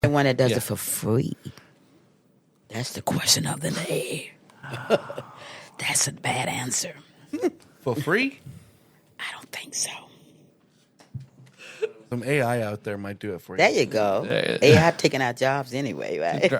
The one that does it for free. That's the question of the day. That's a bad answer. For free? I don't think so. Some AI out there might do it for you. There you go. AI taking our jobs anyway, right?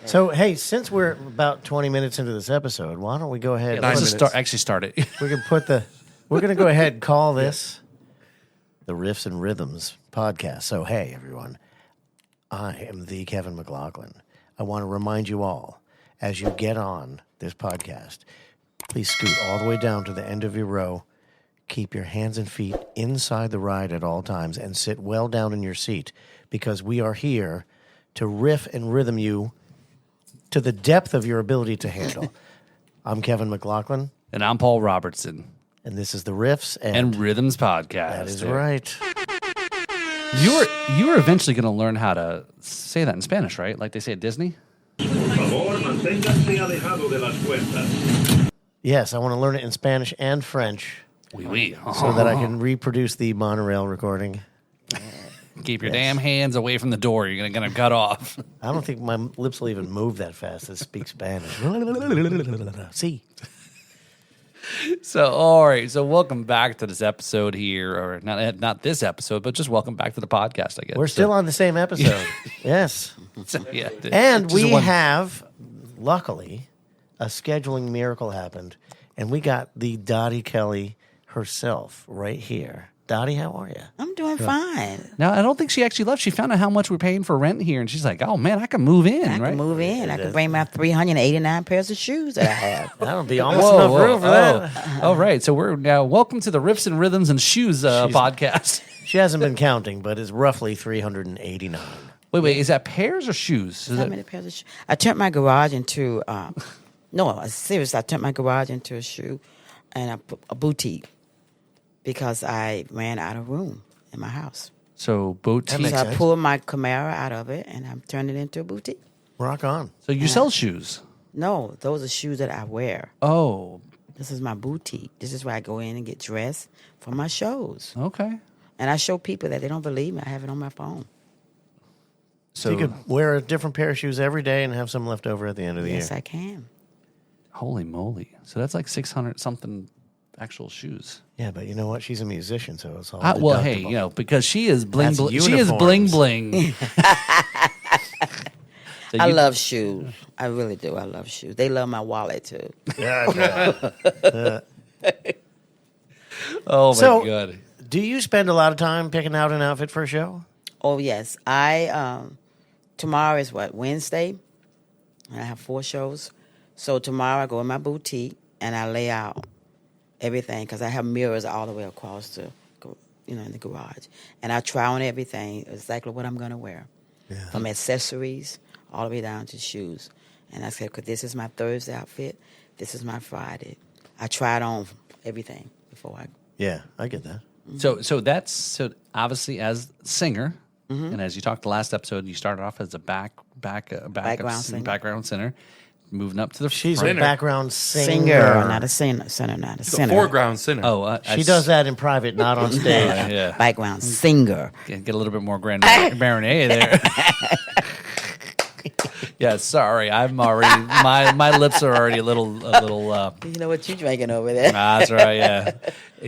So, hey, since we're about 20 minutes into this episode, why don't we go ahead? Let's just start it. We're going to go ahead and call this the Riffs and Rhythms podcast. So, hey, everyone, I am the Kevin McLaughlin. I want to remind you all, as you get on this podcast, please scoot all the way down to the end of your row. Keep your hands and feet inside the ride at all times and sit well down in your seat because we are here to riff and rhythm you to the depth of your ability to handle. I'm Kevin McLaughlin. And I'm Paul Robertson. And this is the Riffs and Rhythms podcast. That is right. You were eventually going to learn how to say that in Spanish, right? Like they say at Disney? Yes, I want to learn it in Spanish and French. Oui, oui. So that I can reproduce the monorail recording. Keep your damn hands away from the door. You're going to cut off. I don't think my lips will even move that fast to speak Spanish. See. So, all right. So, welcome back to this episode here, or not this episode, but just welcome back to the podcast, I guess. We're still on the same episode. Yes. So, yeah, and we have, luckily, a scheduling miracle happened, and we got the Dottie Kelly herself right here. Dottie, how are you? I'm doing fine. Now, I don't think she actually left. She found out how much we're paying for rent here, and she's like, oh, man, I can move in, I right? can move in. I can bring my 389 pairs of shoes that I have. That'll be almost enough room for that. All right. So we're now, welcome to the Riffs and Rhythms and Shoes podcast. She hasn't been counting, but it's roughly 389. Wait, is that pairs or shoes? How many pairs of shoes? I turned my garage into, seriously, I turned my garage into a shoe and a boutique. Because I ran out of room in my house. So boutique. So I pulled my Camaro out of it, and I'm turning it into a boutique. Rock on. So you sell shoes? No, those are shoes that I wear. Oh. This is my boutique. This is where I go in and get dressed for my shows. Okay. And I show people that they don't believe me. I have it on my phone. So you could wear a different pair of shoes every day and have some left over at the end of the year. Yes, I can. Holy moly. So that's like 600 something actual shoes. Yeah, but you know what? She's a musician, so it's all well, hey, because she is bling That's bling. She is bling bling. So I love shoes. I really do. I love shoes. They love my wallet too. Oh my God. Do you spend a lot of time picking out an outfit for a show? Oh yes. I tomorrow is what, Wednesday? And I have 4 shows. So tomorrow I go in my boutique and I lay out everything because I have mirrors all the way across in the garage. And I try on everything, exactly what I'm going to wear. Yeah. From accessories all the way down to shoes. And I said, because this is my Thursday outfit, this is my Friday. I tried on everything before I... Yeah, I get that. Mm-hmm. So obviously as singer, and as you talked the last episode, you started off as a background singer. Moving up to the She's front. a background singer. Singer, not a singer, not a singer. Foreground singer. Oh, she does that in private, not on stage. Yeah. Background singer. Get a little bit more grand marinade there. Yeah, sorry. I'm already my lips are already a little. You know what you drinking over there? That's right. Yeah.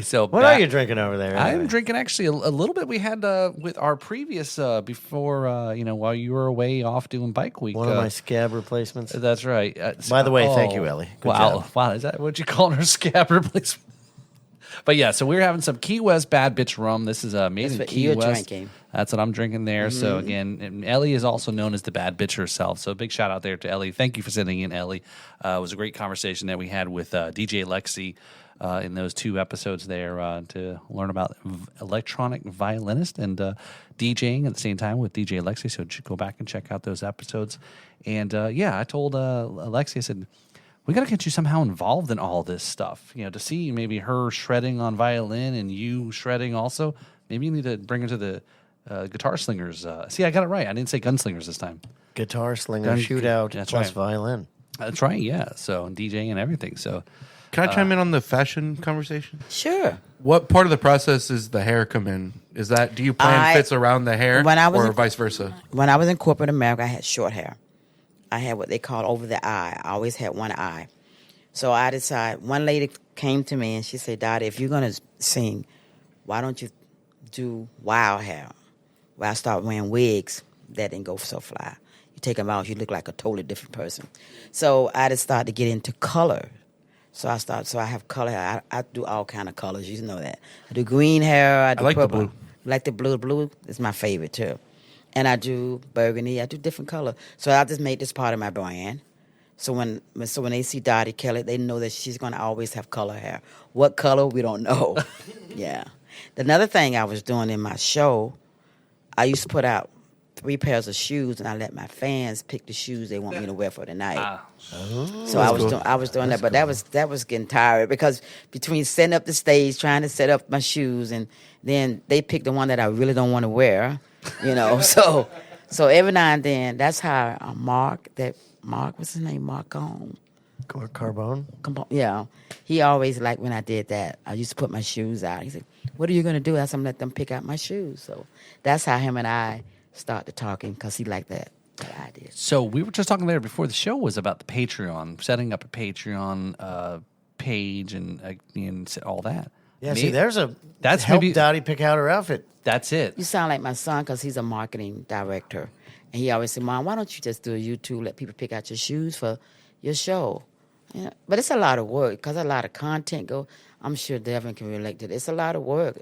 So what are you drinking over there? I'm drinking actually a little bit. We had with our previous before while you were away off doing bike week. One of my scab replacements. That's right. By the way, thank you, Ellie. Good job. Wow. Is that what you call her, scab replacement? But yeah, so we're having some Key West Bad Bitch rum. This is made in Key West. Drinking. That's what I'm drinking there. Mm-hmm. So again, and Ellie is also known as the Bad Bitch herself. So a big shout out there to Ellie. Thank you for sending in, Ellie. It was a great conversation that we had with DJ Lexi in those 2 episodes there to learn about electronic violinist and DJing at the same time with DJ Lexi. So go back and check out those episodes. And I told Lexi, I said, we got to get you somehow involved in all this stuff, to see maybe her shredding on violin and you shredding also. Maybe you need to bring her to the Guitar Slingers. See, I got it right. I didn't say Gunslingers this time. Guitar Slinger Shootout plus right. violin. That's right. Yeah. So DJ and everything. So Can I chime in on the fashion conversation? Sure. What part of the process is the hair come in? Is that, do you plan fits around the hair or vice versa? When I was in corporate America, I had short hair. I had what they call over the eye. I always had one eye. So I decided, one lady came to me and she said, Dottie, if you're going to sing, why don't you do wild hair? Well, I started wearing wigs. That didn't go so fly. You take them out, you look like a totally different person. So I just started to get into color. So I have color hair. I do all kind of colors. You know that. I do green hair. I do like purple. the blue. Like the blue. Blue is my favorite too. And I do burgundy. I do different color. So I just made this part of my brand. So when they see Dottie Kelly, they know that she's going to always have color hair. What color, we don't know. Yeah. Another thing I was doing in my show, I used to put out 3 pairs of shoes, and I let my fans pick the shoes they want me to wear for the night. So I was doing that, but that was getting tired because between setting up the stage, trying to set up my shoes, and then they pick the one that I really don't want to wear, So every now and then, that's how Mark, what's his name, Carbone. Yeah, he always liked when I did that. I used to put my shoes out. He said, "What are you going to do?" I said, "I'm going to let them pick out my shoes." So that's how him and I started talking because he liked that idea. So we were just talking there before the show was about the Patreon, setting up a Patreon page and all that. Yeah, see, that's help maybe Dottie pick out her outfit. That's it. You sound like my son because he's a marketing director. And he always said, Mom, why don't you just do a YouTube, let people pick out your shoes for your show? Yeah. But it's a lot of work because a lot of content go. I'm sure Devin can relate to this. It's a lot of work.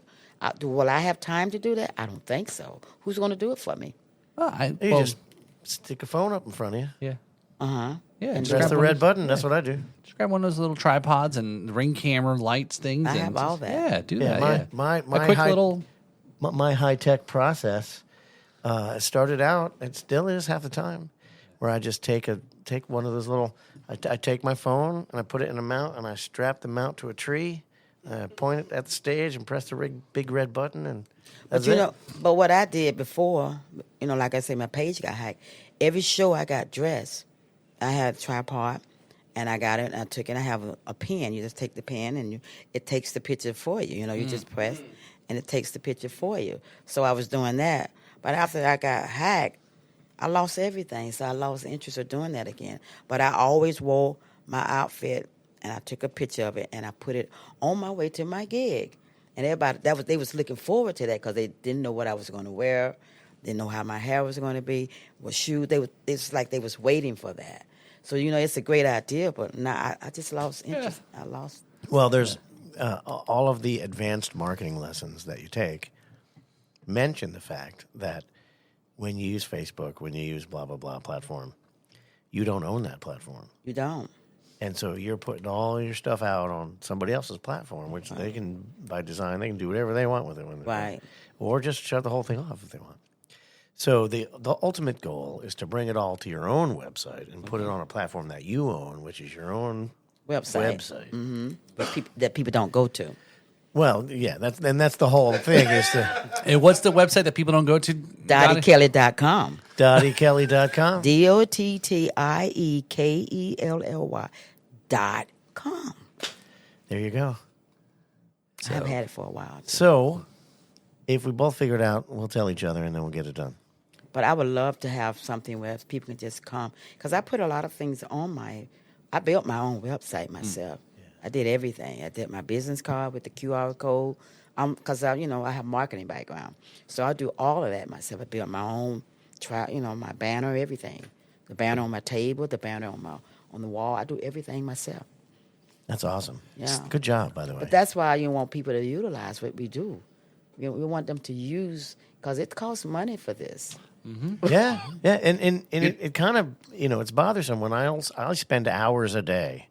Will I have time to do that? I don't think so. Who's going to do it for me? You just stick a phone up in front of you. Yeah. Uh-huh. Yeah. And press the red button. That's what I do. Just grab one of those little tripods and ring camera lights things. I have all that. Yeah, do that. My high-tech process started out, it still is half the time, where I just take one of those little, I take my phone and I put it in a mount and I strap the mount to a tree, point it at the stage and press the big red button and that's it. But what I did before, like I say, my page got hacked. Every show I got dressed, I had a tripod and I got it and I took it. I have a pen. You just take the pen and it takes the picture for you. You just press and it takes the picture for you. So I was doing that. But after I got hacked, I lost everything. So I lost interest of doing that again. But I always wore my outfit and I took a picture of it and I put it on my way to my gig. And everybody, they was looking forward to that because they didn't know what I was going to wear, didn't know how my hair was going to be, what shoes. It's like they was waiting for that. So, it's a great idea, but now I just lost interest. Yeah. I lost. Well, there's all of the advanced marketing lessons that you take mention the fact that when you use Facebook, when you use blah, blah, blah platform, you don't own that platform. You don't. And so you're putting all your stuff out on somebody else's platform, which they can, by design, they can do whatever they want with it. Right. Or just shut the whole thing off if they want. So the ultimate goal is to bring it all to your own website and put it on a platform that you own, which is your own website. Mm-hmm. But that people don't go to. Well, yeah, that's the whole thing. Is and what's the website that people don't go to? DottieKelly.com. DottieKelly.com. DottieKelly.com. There you go. So, I've had it for a while. So, if we both figure it out, we'll tell each other, and then we'll get it done. But I would love to have something where people can just come. Because I put a lot of things on I built my own website myself. I did everything. I did my business card with the QR code. Because I have marketing background. So I do all of that myself. I built my own, my banner, everything. The banner on my table, the banner on the wall. I do everything myself. That's awesome. Yeah. Good job, by the way. But that's why you want people to utilize what we do. We want them to use, because it costs money for this. Mm-hmm. Yeah. And it kind of, it's bothersome when I spend hours a day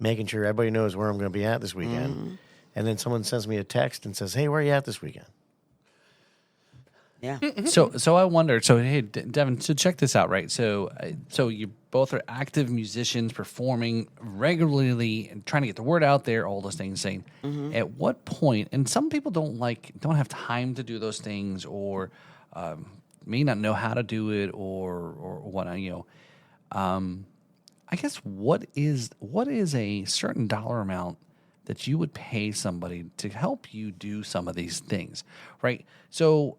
making sure everybody knows where I'm going to be at this weekend. Mm-hmm. And then someone sends me a text and says, hey, where are you at this weekend? Yeah. So I wonder. So hey, Devin. So check this out, right? So you both are active musicians, performing regularly, and trying to get the word out there. All those things. Saying, at what point? And some people don't have time to do those things, or may not know how to do it, or what. I guess what is a certain dollar amount that you would pay somebody to help you do some of these things, right? So,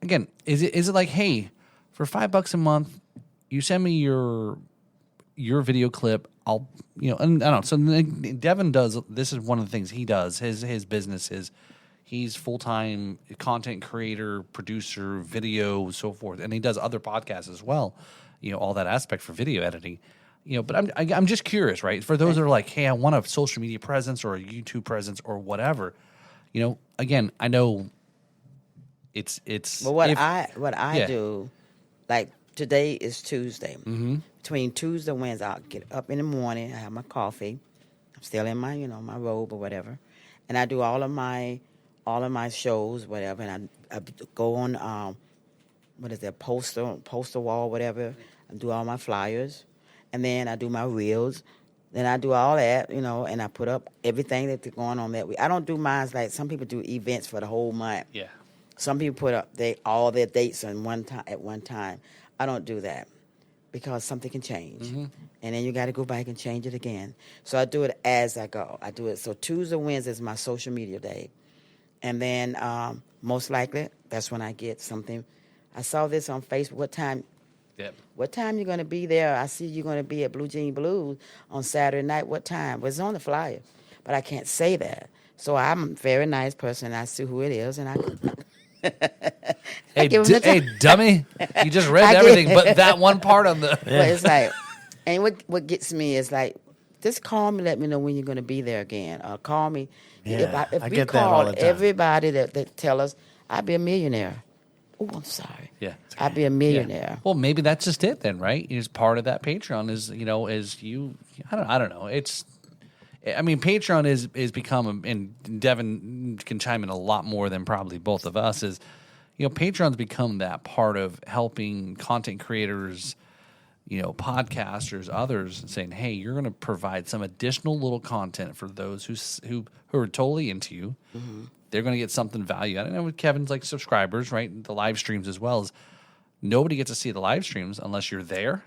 again, is it like, hey, for $5 a month, you send me your video clip, I'll, and I don't know. So Devin does, this is one of the things he does. His business is, he's full-time content creator, producer, video, so forth. And he does other podcasts as well, all that aspect for video editing. But I'm just curious, right? For those that are like, hey, I want a social media presence or a YouTube presence or whatever, again, I know it's. But what I do, like today is Tuesday. Mm-hmm. Between Tuesday and Wednesday, I'll get up in the morning. I have my coffee. I'm still in my my robe or whatever, and I do all of my shows, whatever. And I go on what is that poster wall, whatever. I do all my flyers. And then I do my reels. Then I do all that, and I put up everything that's going on that week. I don't do mine like some people do events for the whole month. Yeah. Some people put up all their dates at one time. I don't do that because something can change. Mm-hmm. And then you got to go back and change it again. So I do it as I go. I do it. So Tuesday, Wednesday is my social media day. And then most likely that's when I get something. I saw this on Facebook. What time? Yep. What time you going to be there? I see you're going to be at Blue Jean Blues on Saturday night. What time? Well, it's on the flyer, but I can't say that. So I'm a very nice person. I see who it is, and hey, dummy, you just read everything, but that one part on the. Well, it's like, and what gets me is like, just call me, let me know when you're going to be there again, or call me. Yeah, if I we get that all the called time. everybody that tell us, I'd be a millionaire. Oh, I'm sorry. Yeah, I'd be a millionaire. Yeah. Well, maybe that's just it then, right? Is part of that Patreon is is you. I don't know. Patreon is become, and Devin can chime in a lot more than probably both of us. Is Patreon's become that part of helping content creators, podcasters, others, saying, hey, you're going to provide some additional little content for those who are totally into you. Mm-hmm. They're going to get something value. I don't know with Kevin's like subscribers, right? The live streams as well as nobody gets to see the live streams unless you're there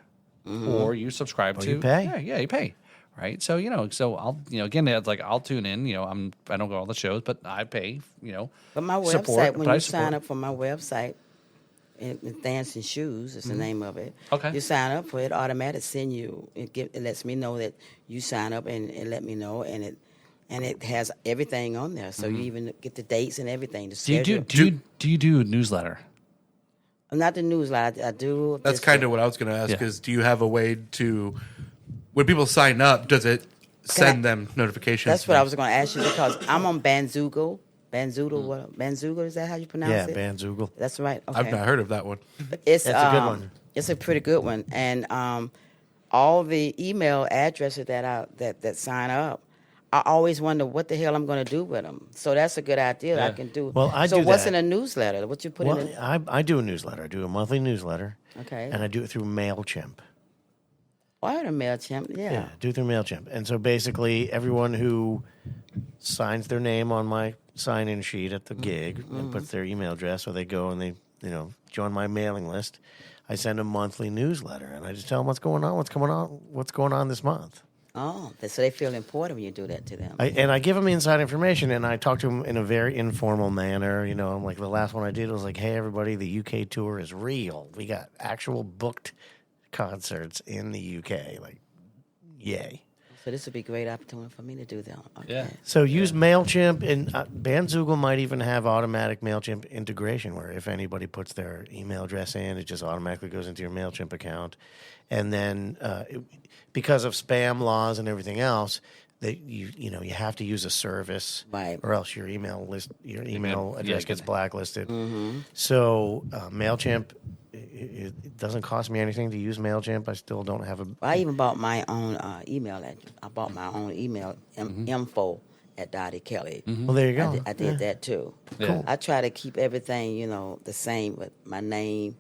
or you subscribe to. You pay. Yeah, you pay. Right. So, so I'll, again, it's like I'll tune in, I don't go to all the shows, but I pay, But my website, when you sign up for my website, Dancing Shoes is the name of it. Okay. You sign up for it, automatically send you, it lets me know that you sign up and let me know, and it has everything on there, so you even get the dates and everything. The schedule. Do you do a newsletter? Not the newsletter. I do. That's kind of what I was going to ask. Is do you have a way to, when people sign up, does it send them notifications? That's what I was going to ask you because I'm on Bandzoogle. Bandzoogle, is that how you pronounce it? Yeah, Bandzoogle. That's right. Okay. I've not heard of that one. That's a good one. It's a pretty good one, and all the email addresses that sign up. I always wonder what the hell I'm going to do with them. So that's a good idea that I can do. Well, I do what's that. in a newsletter? What you put in it? I do a newsletter. I do a monthly newsletter. Okay. And I do it through MailChimp. Oh, I heard a MailChimp, yeah. Do it through MailChimp. And so basically everyone who signs their name on my sign-in sheet at the gig and puts their email address, or they go and they, join my mailing list, I send a monthly newsletter, and I just tell them what's going on this month. Oh, so they feel important when you do that to them. I give them inside information, and I talk to them in a very informal manner. I'm like, the last one I did was like, hey, everybody, the UK tour is real. We got actual booked concerts in the UK. Like, yay. So this would be a great opportunity for me to do that. Okay. Yeah. So use MailChimp, and Bandzoogle might even have automatic MailChimp integration where if anybody puts their email address in, it just automatically goes into your MailChimp account. And then because of spam laws and everything else, you have to use a service, right, or else your email address gets blacklisted. Mm-hmm. So MailChimp, it doesn't cost me anything to use MailChimp. I still don't have I even bought my own email address. I bought my own email info at Dottie Kelly. Mm-hmm. Well, there you go. I did that too. Yeah. Cool. I try to keep everything the same with my name.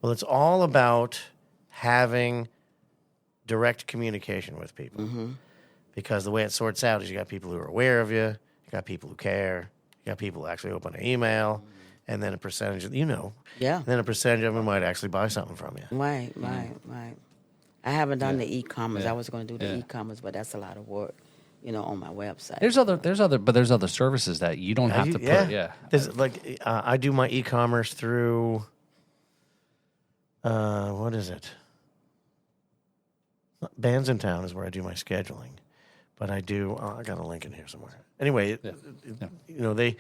Well, it's all about having direct communication with people. Mm-hmm. Because the way it sorts out is you got people who are aware of you, you got people who care, you got people who actually open an email, and then a percentage of, Yeah. then a percentage of them might actually buy something from you. Right. I haven't done the e-commerce. I was going to do the e-commerce, but that's a lot of work, on my website. There's other services that you don't have to put. Yeah, There's I do my e-commerce through. What is it? Bands in Town is where I do my scheduling, but I do. I got a link in here somewhere. Anyway, they.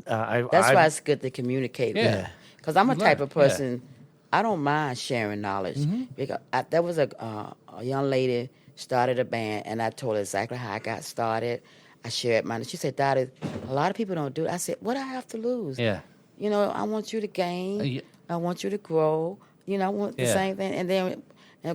That's why it's good to communicate. Yeah, because I'm a type of person. Yeah. I don't mind sharing knowledge because there was a young lady started a band, and I told her exactly how I got started. I shared mine. She said, "Dottie, a lot of people don't do it." I said, "What do I have to lose? Yeah, I want you to gain. I want you to grow. I want the same thing." And then,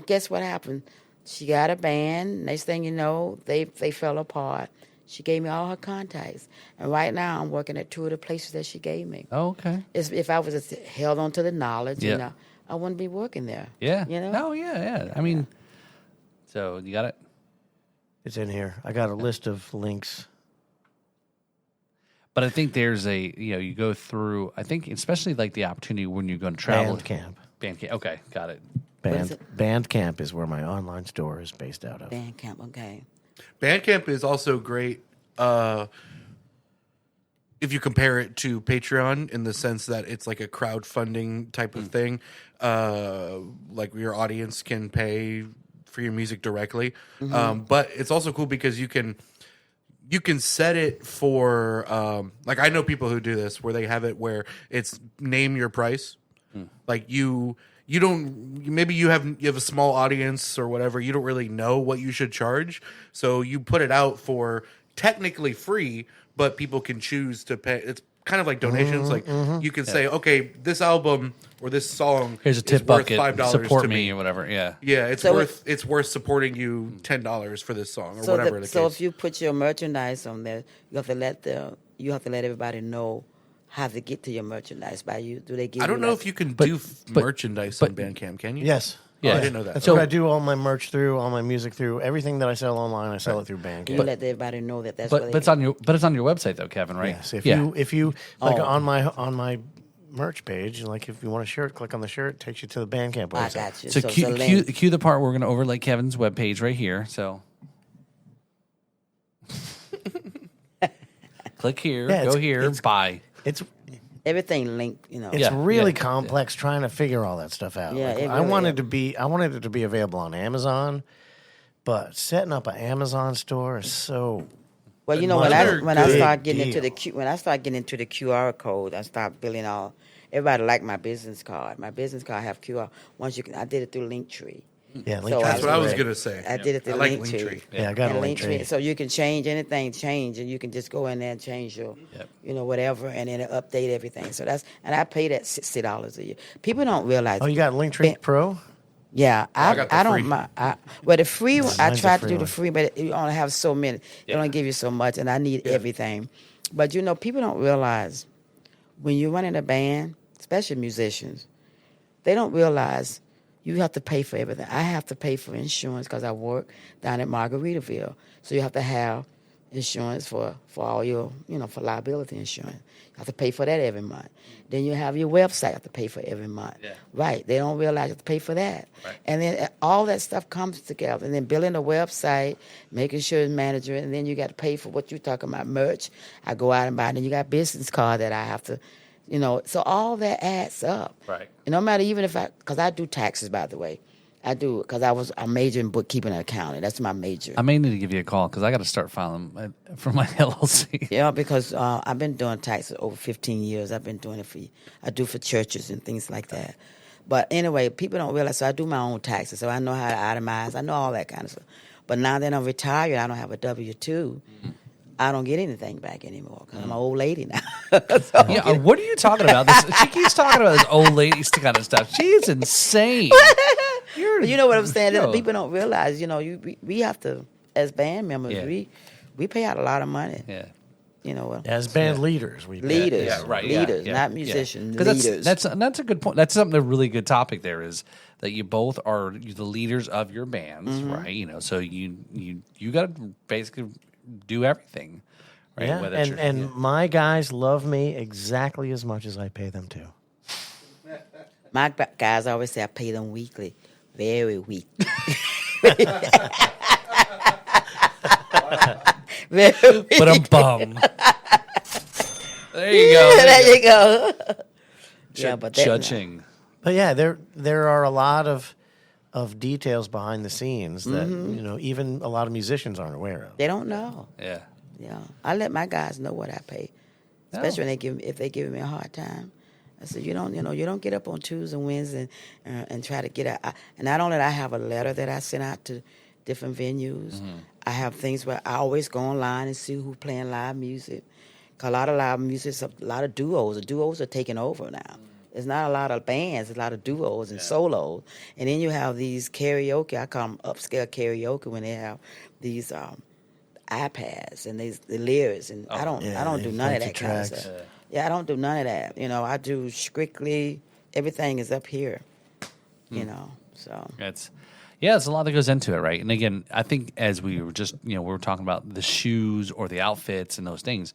guess what happened? She got a band. Next thing you know, they fell apart. She gave me all her contacts, and right now I'm working at 2 of the places that she gave me. Oh, okay. If I was just held on to the knowledge, I wouldn't be working there. Yeah. Oh, yeah. I mean, so you got it? It's in here. I got a list of links. But I think there's you go through, I think especially like the opportunity when you're going to travel. Bandcamp. Okay, got it. Bandcamp is where my online store is based out of. Bandcamp, okay. Bandcamp is also great if you compare it to Patreon in the sense that it's like a crowdfunding type of thing. Like your audience can pay for your music directly. But it's also cool because you can set it for like I know people who do this where they have it where it's name your price. Like you don't, maybe you have a small audience or whatever, you don't really know what you should charge, so you put it out for technically free, but people can choose to pay. It's kind of like donations. You can say, okay, this album or this song, here's a tip bucket, $5 support to me or whatever. Yeah, it's worth supporting you $10 for this song or whatever the case. So if you put your merchandise on there, you have to let everybody know how to get to your merchandise by you. Do they give? I don't know if you can do merchandise on Bandcamp. Can you? Yes. Yeah, I didn't know that. That's what I do all my merch through, all my music through, everything that I sell online. I sell it through Bandcamp. You let everybody know that's. But it's on your website though, Kevin, right? Yes. If you on my merch page, like if you want a shirt, click on the shirt, it takes you to the Bandcamp website. I got you. So cue the part where we're going to overlay Kevin's webpage right here. So click here, go here, buy. It's everything linked, It's really complex trying to figure all that stuff out. Yeah, I wanted it to be available on Amazon, but setting up an Amazon store is so. Well, when I start getting into the QR code, I start building all. Everybody liked my business card. My business card have QR. I did it through Linktree. Yeah, Linktree. That's what I was going to say. I did it through Linktree. Yeah, I got a Linktree. So you can change anything, and you can just go in there and change your, whatever, and then update everything. So and I pay that $60 a year. People don't realize. Oh, you got Linktree Pro? Yeah, I don't mind. The free one, I tried to do the free, but you only have so many. They only give you so much, and I need everything. But people don't realize when you're running a band, especially musicians, they don't realize you have to pay for everything. I have to pay for insurance because I work down at Margaritaville. So you have to have insurance for all your, for liability insurance. You have to pay for that every month. Then you have your website you have to pay for every month. Yeah. Right. They don't realize you have to pay for that. Right. And then all that stuff comes together. And then building a website, making sure it's managed, and then you got to pay for what you're talking about, merch. I go out and buy it. And you got business card that I have to, so all that adds up. Right. And no matter because I do taxes, by the way. I do, because I major in bookkeeping and accounting. That's my major. I may need to give you a call because I got to start filing for my LLC. Yeah, because I've been doing taxes over 15 years. I've been doing it I do for churches and things like that. But anyway, people don't realize, so I do my own taxes, so I know how to itemize. I know all that kind of stuff. But now that I'm retired, I don't have a W-2. Mm-hmm. I don't get anything back anymore because I'm an old lady now. What are you talking about? She keeps talking about this old lady kind of stuff. She's insane. You know what I'm saying? People don't realize, we have to, as band members, we pay out a lot of money. Yeah. As band leaders, leaders, leaders, not musicians. Leaders. That's a good point. That's a really good topic. There is that you both are the leaders of your bands, right? So you got to basically do everything, right? Yeah. And my guys love me exactly as much as I pay them to. My guys always say I pay them weekly. very weak. Very weak. But I'm bum. There you go. There you go. Yeah, but Judging. But yeah, there are a lot of details behind the scenes that even a lot of musicians aren't aware of. they don't know. Yeah. Yeah, I let my guys know what I pay, especially when if they giving me a hard time. I said, you don't get up on Tuesdays and Wednesdays and try to get out. And not only I have a letter that I send out to different venues, I have things where I always go online and see who's playing live music. 'Cause a lot of live music, a lot of duos. The duos are taking over now. It's not a lot of bands, it's a lot of duos and solos. And then you have these karaoke, I call them upscale karaoke, when they have these iPads and the lyrics. And I don't do none of that kind of stuff. Yeah, I don't do none of that. I do strictly, everything is up here, so. It's a lot that goes into it, right? And again, I think as we were just, we were talking about the shoes or the outfits and those things,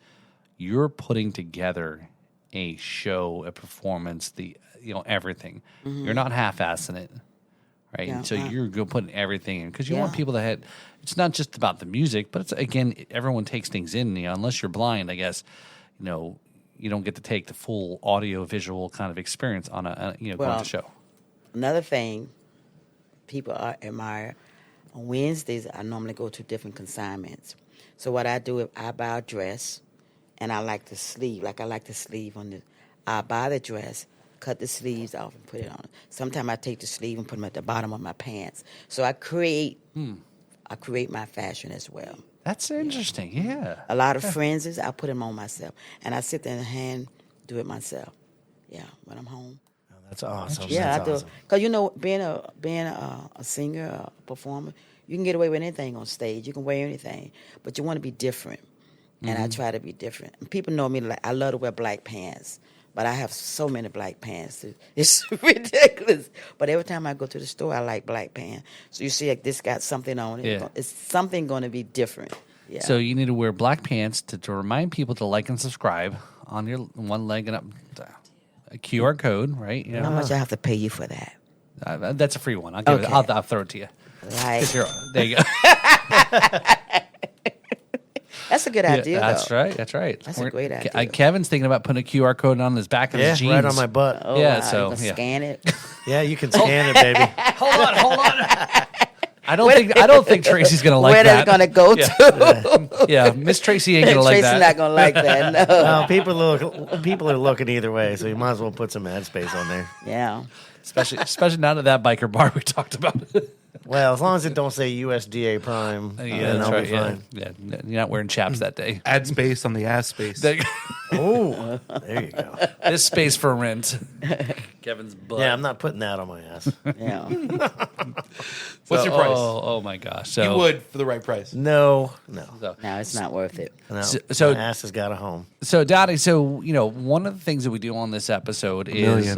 you're putting together a show, a performance, everything. You're not half-assing it, right? Yeah, And so you're putting everything in because you want people that it's not just about the music, but it's, again, everyone takes things in. Unless you're blind, I guess, you don't get to take the full audio visual kind of experience on going to the show. Another thing people admire, on Wednesdays I normally go to different consignments. So what I do, if I buy a dress and I like the sleeve, I buy the dress, cut the sleeves off and put it on. Sometimes I take the sleeve and put them at the bottom of my pants. So I create my fashion as well. That's interesting, yeah. A lot of fringes, I put them on myself. And I sit there and do it myself. Yeah, when I'm home. Oh, that's awesome. Yeah, that's I do. awesome. Because, being a singer, a performer, you can get away with anything on stage. You can wear anything. But you want to be different. And I try to be different. And people know me, I love to wear black pants. But I have so many black pants. It's ridiculous. But every time I go to the store, I like black pants. So you see, like, this got something on it. Yeah. It's something going to be different. Yeah. So you need to wear black pants to remind people to like and subscribe on your one leg and up. A QR code, right? How much I have to pay you for that? That's a free one. I'll give it. I'll throw it to you. Right. There you go. That's a good idea, That's though. right. That's right. That's a great idea. Kevin's thinking about putting a QR code on his back of his jeans. Right on my butt. Oh, Yeah, wow, so, you can yeah. scan it. Yeah, you can scan it, baby. Hold on. I don't think Tracy's gonna like Where that. that's going to go to. Yeah, Miss Tracy ain't gonna like Tracy's that. not going to like that, no. Well, people are looking either way, so you might as well put some ad space on there. Yeah. Especially not at that biker bar we talked about. Well, as long as it don't say USDA Prime, then that's I'll right. be fine. Yeah, you're not wearing chaps that day. Add space on the ass space. Oh, there you go. This space for rent. Kevin's butt. Yeah, I'm not putting that on my ass. Yeah. What's your price? Oh my gosh! So You would for the right price. No. No, it's not worth it. No, So- my ass has got a home. So, Dottie, one of the things that we do on this episode is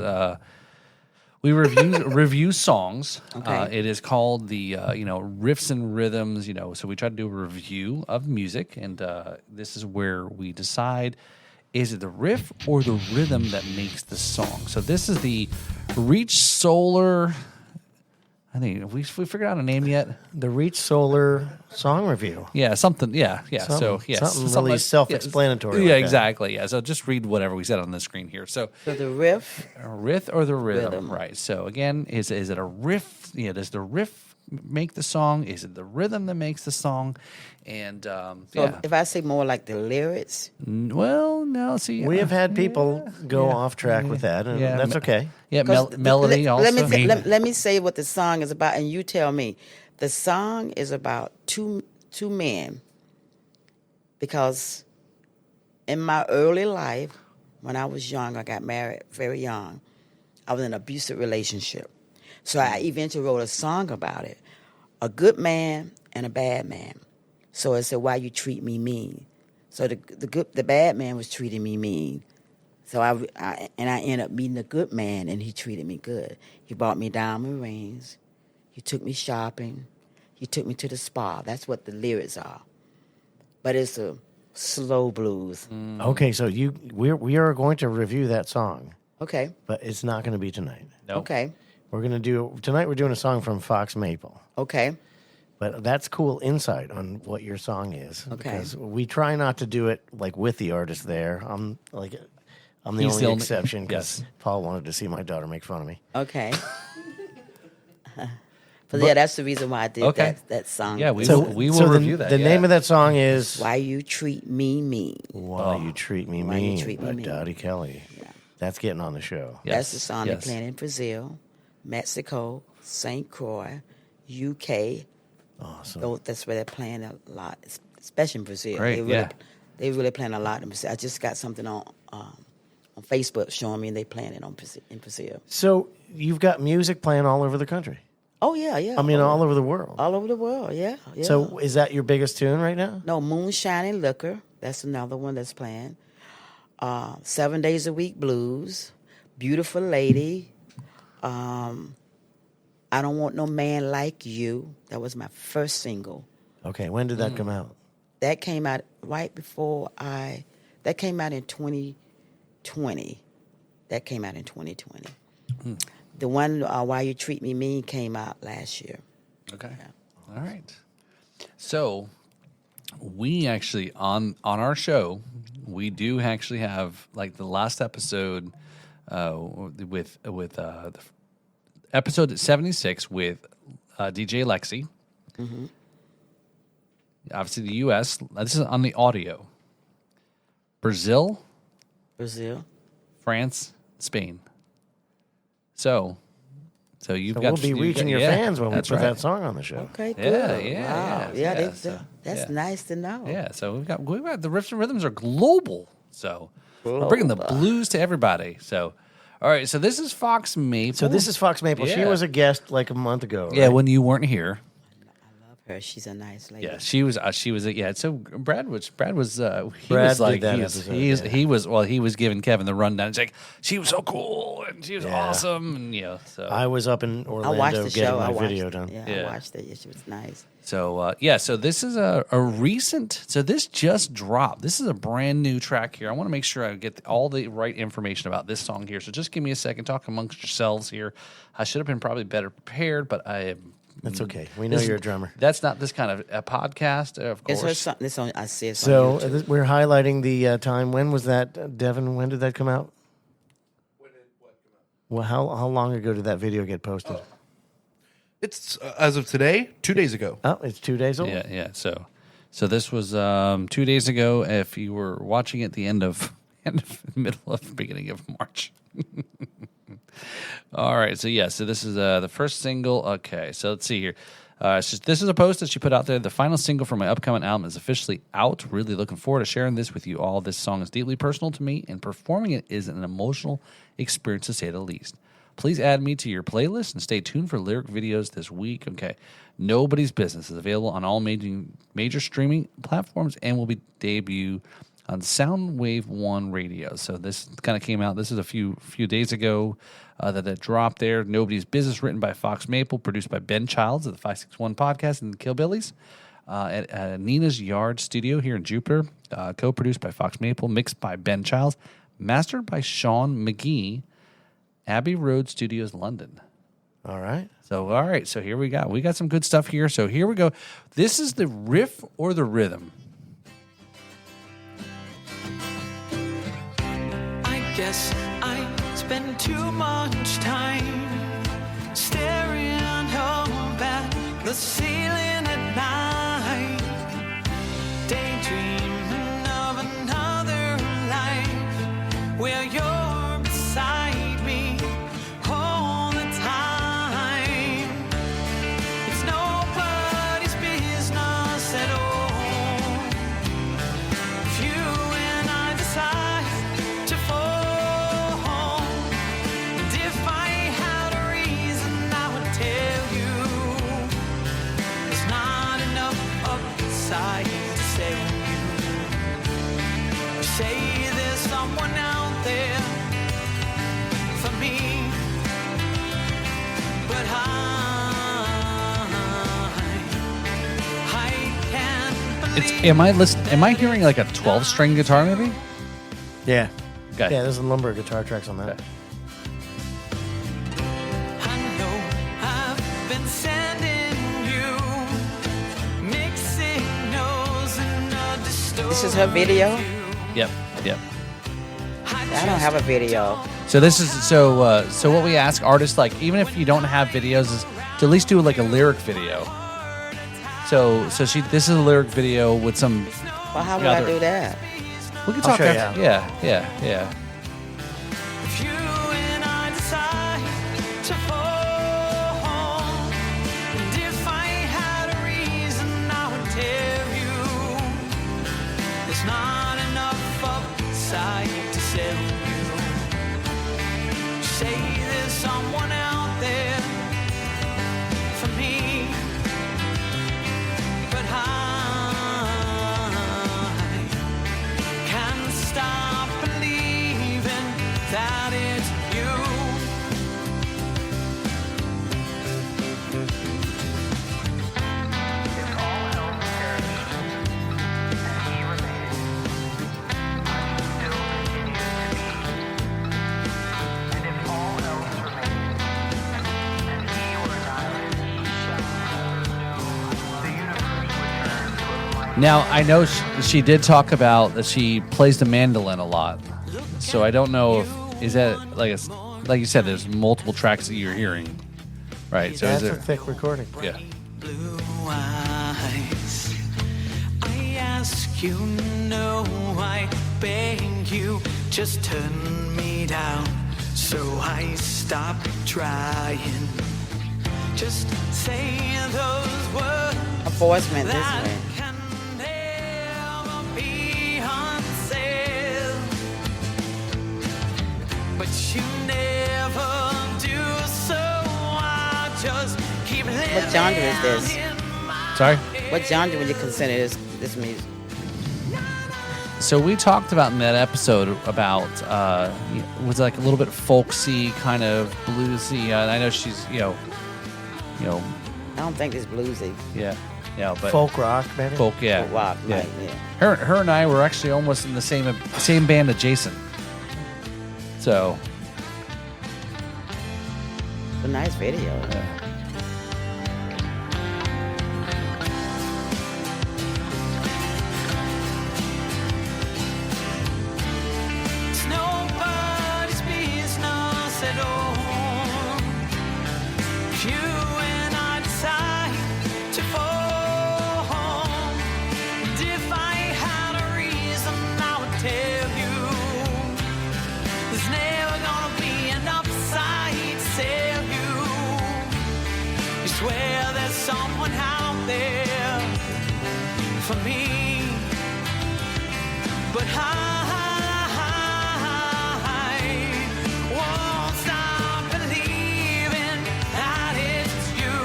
we review songs. Okay. It is called the riffs and rhythms. So we try to do a review of music, and this is where we decide: is it the riff or the rhythm that makes the song? So this is the Reach Solar. I think have we figured out a name yet? The Reach Solar song review. Yeah, something. Yeah. Something Something really self-explanatory Yeah, like that. exactly. Yeah. So just read whatever we said on the screen here. So So the riff, a riff or the rhythm, Rhythm. right? So again, is it a riff? Does the riff make the song? Is it the rhythm that makes the song? And so if I say more like the lyrics, well, no. See, We have had people go off track with that, and Yeah. that's okay. yeah, 'cause melody also. Let me say what the song is about, and you tell me. The song is about two men, because in my early life, when I was young, I got married very young. I was in an abusive relationship, so I eventually wrote a song about it. A good man and a bad man. So it said, "Why you treat me mean?" So the bad man was treating me mean. So I ended up meeting a good man, and he treated me good. He bought me diamond rings. He took me shopping. He took me to the spa. That's what the lyrics are. But it's a slow blues. Okay, so we are going to review that song, Okay. but it's not going to be tonight. Nope. Okay. We're doing a song from Fox Maple. Okay. But that's cool insight on what your song is. Okay. Because we try not to do it like with the artist there. I'm the He's only the exception because yes. Paul wanted to see my daughter make fun of me. Okay. But yeah, that's the reason why I did that song. Yeah, we will review that. The name of that song is Why You Treat Me Mean. Why You Treat Me Why You Mean Treat Me by Mean. Dottie Kelly. Yeah. That's getting on the show. Yes. That's the song they're playing in Brazil, Mexico, St. Croix, UK. Awesome. That's where they're playing a lot, especially in Brazil. Great, They really playing a lot in Brazil. I just got something on Facebook showing me they playing it in Brazil. So you've got music playing all over the country. Oh, yeah. I mean, all over the world. All over the world, yeah. So is that your biggest tune right now? No, Moonshine and Liquor. That's another one that's playing. 7 Days a Week Blues. Beautiful Lady. I Don't Want No Man Like You. That was my first single. Okay, when did that come out? That came out right before that came out in 2020. That came out in 2020. The one, Why You Treat Me Mean, came out last year. Okay. Yeah. All right. So we actually, on our show, we do actually have, like, the last episode with the episode 76 with DJ Lexi. Mm-hmm. Obviously, the U.S. This is on the audio. Brazil, France, Spain. So you've got. We'll be reaching your fans when we put that song on the show. Okay, good. Yeah. That's nice to know. Yeah, so we've got the riffs and rhythms are global. So we're bringing the blues to everybody. So. All right, so this is Fox Maple. So this is Fox Maple. Yeah. She was a guest like a month ago, right? Yeah, when you weren't here. I love her. She's a nice lady. Yeah, she was. Yeah. So Brad was. He Brad was like did that episode, he was giving Kevin the rundown. It's like she was so cool and she was awesome and so I was up in I Orlando watched the getting show. my I watched video done. Yeah, I watched it. Yeah, she was nice. So so this is a recent. So this just dropped. This is a brand new track here. I want to make sure I get all the right information about this song here. So just give me a second. Talk amongst yourselves here. I should have been probably better prepared, but I. That's okay. We know you're a drummer. That's not this kind of a podcast, of course. It's on. I see it. So we're highlighting the time. When was that, Devin? When did that come out? When did what come out? Well, how long ago did that video get posted? It's as of today, 2 days ago. Oh, it's 2 days old. Yeah. So this was 2 days ago. If you were watching at the beginning of March. All right. So so this is the first single. Okay. So let's see here. This is a post that she put out there. The final single from my upcoming album is officially out. Really looking forward to sharing this with you all. This song is deeply personal to me, and performing it is an emotional experience to say the least. Please add me to your playlist and stay tuned for lyric videos this week. Okay. Nobody's Business is available on all major streaming platforms and will be debut on Soundwave One Radio. So this kind of came out. This is a few days ago that it dropped there. Nobody's Business, written by Fox Maple, produced by Ben Childs of the 561 Podcast and the Killbillies at Nina's Yard Studio here in Jupiter. Co-produced by Fox Maple, mixed by Ben Childs, mastered by Sean McGee. Abbey Road Studios, London. All right. So here we got some good stuff here. So here we go. This is the riff or the rhythm. I guess I spend too much time staring up at the ceiling at night, daydreaming of another life where you're beside me all the time. It's nobody's business at all if you and I decide to fall. And if I had a reason, I would tell you there's not enough upside to stay with you. You say there's someone out there for me, but I can't believe. Am I hearing like a 12-string guitar maybe? Yeah. Okay. Yeah, there's a number of guitar tracks on that. Okay. I know This is her video. Yep. I don't have a video. So this is so what we ask artists, like, even if you don't have videos, is to at least do like a lyric video. So this is a lyric video with some. Well, how would I do that? We can talk show you after. how. Yeah. If you and I decide to fall, and if I had a reason, I would tell you there's not enough upside to sell you. Say there's someone out there for me, but I can't stop believing that it's you. If all else perished and he remained, I would still continue to be. And if all else remained and he were annihilated, the universe would turn to a blank. Now I know she did talk about that she plays the mandolin a lot. So I don't know if is that like you said, there's multiple tracks that you're hearing, right? So That's is a it? thick recording. Yeah. Blue eyes, I ask you, no, I beg you, just turn me down, so I stop trying. Just say those words A voice went this that way. can never be unsaid, but you never do, so I just keep living. What genre is this? Sorry. What genre would you consider this music? So we talked about in that episode about was like a little bit folksy, kind of bluesy. And I know she's you know. I don't think it's bluesy. Yeah, but Folk rock, maybe? folk, yeah, Rock, yeah. right, yeah. Her and I were actually almost in the same band adjacent. So It's a nice video. It's nobody's business at all. If you and I decide to fall, and if I had a reason, I would tell you there's never gonna be an upside to sell you. You swear there's someone out there for me, but I won't stop believing that it's you.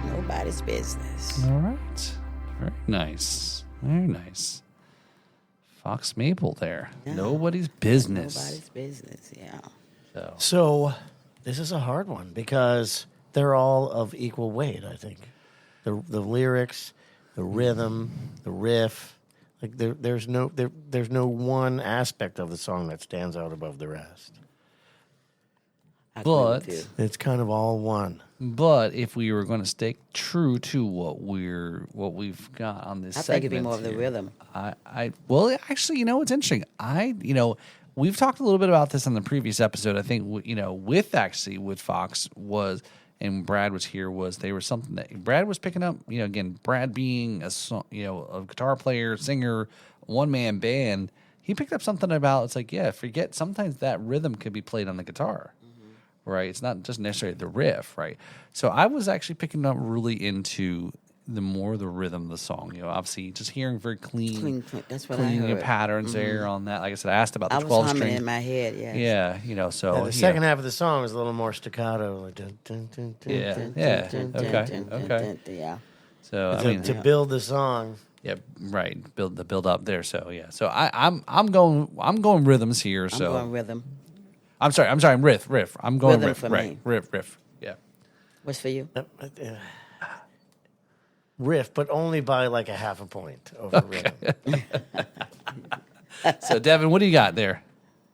Nobody's business. all right, very nice, very nice. Fox Maple there. Yeah. Nobody's business. Nobody's business, yeah. So this is a hard one because they're all of equal weight, I think. The lyrics, the rhythm, the riff, like there's no one aspect of the song that stands out above the rest. I agree with But you. It's kind of all one. But if we were going to stay true to what we've got on this I segment, think it'd be more of the here, rhythm. Well, actually, it's interesting. We've talked a little bit about this on the previous episode. I think with Fox was, and Brad was here, was they were something that Brad was picking up. Again, Brad being a guitar player, singer, one man band, he picked up something about it's like, forget sometimes that rhythm could be played on the guitar. Right, it's not just necessarily the riff, right? So I was actually picking up really into the rhythm of the song. Obviously, just hearing very clean. That's what I heard. Patterns there on that. Like I said, I asked about the I was 12 humming string. in my head, yes. Yeah, so The second half of the song is a little more staccato. Like dun, dun, dun, dun, Yeah, dun, yeah. dun, dun, Okay, dun, dun, okay. Yeah. So To build the song. yeah, right. Build up there. So yeah. So I'm going rhythms here. I'm So going rhythm. I'm sorry. Riff. I'm going Rhythm riff. for Right. me. Riff. Yeah. What's for you? Riff, but only by like a half a point over rhythm. So Devin, what do you got there?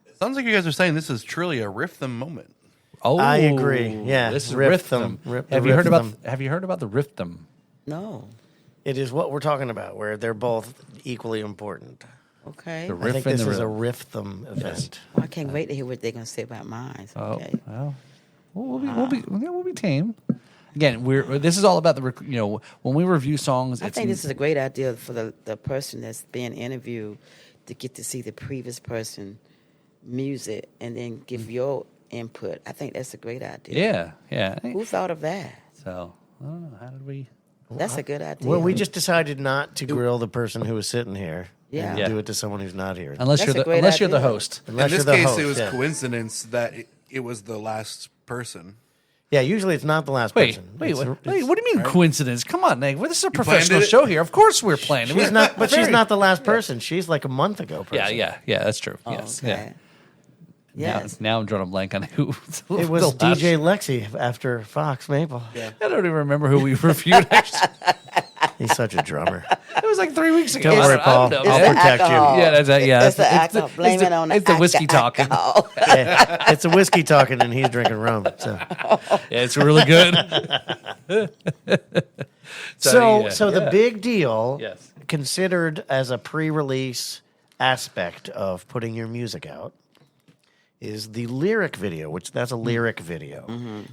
It's Sounds like you guys are saying this is truly a riff them moment. Oh, I agree. Yeah, this is riff riff them. them. Have you heard about the riff them? No. It is what we're talking about, where they're both equally important. Okay. The I riff think and this the is a rhythm. riff them event. Well, I can't wait to hear what they're going to say about mine. Oh, Okay. well, we'll be tame. Again, this is all about when we review songs. I think this is a great idea for the person that's being interviewed to get to see the previous person music and then give your input. I think that's a great idea. yeah. Who thought of that? So I don't know. How did we? That's a good idea. Well, we just decided not to grill the person who was sitting here. Yeah. And Yeah. do it to someone who's not here. Unless That's a you're great the idea. host. Unless In this you're the case, host, it was yeah. coincidence that it was the last person. Yeah, usually it's not the last Wait, person. wait, It's- what do you mean coincidence? Come on, Nick. This is a planned professional it? show here. Of course we're playing. She's not, but she's not the last person. She's like a month ago person. Yeah. That's true. Oh, Yes. okay. Yeah. Yes. Now I'm drawing a blank on who. It was DJ Lexi after Fox Maple. Yeah. I don't even remember who we reviewed. Actually, He's such a drummer. it was like 3 weeks ago. Don't worry, I Paul. don't know. I'll It's the protect you. alcohol. Yeah, that's it. Yeah, It's the alcohol. Blame it on it's the whiskey talking. alcohol. Yeah, it's a whiskey talking, and he's drinking rum. So, Yeah, it's really good. so the big deal, Yes. considered as a pre-release aspect of putting your music out, is the lyric video, which that's a lyric video.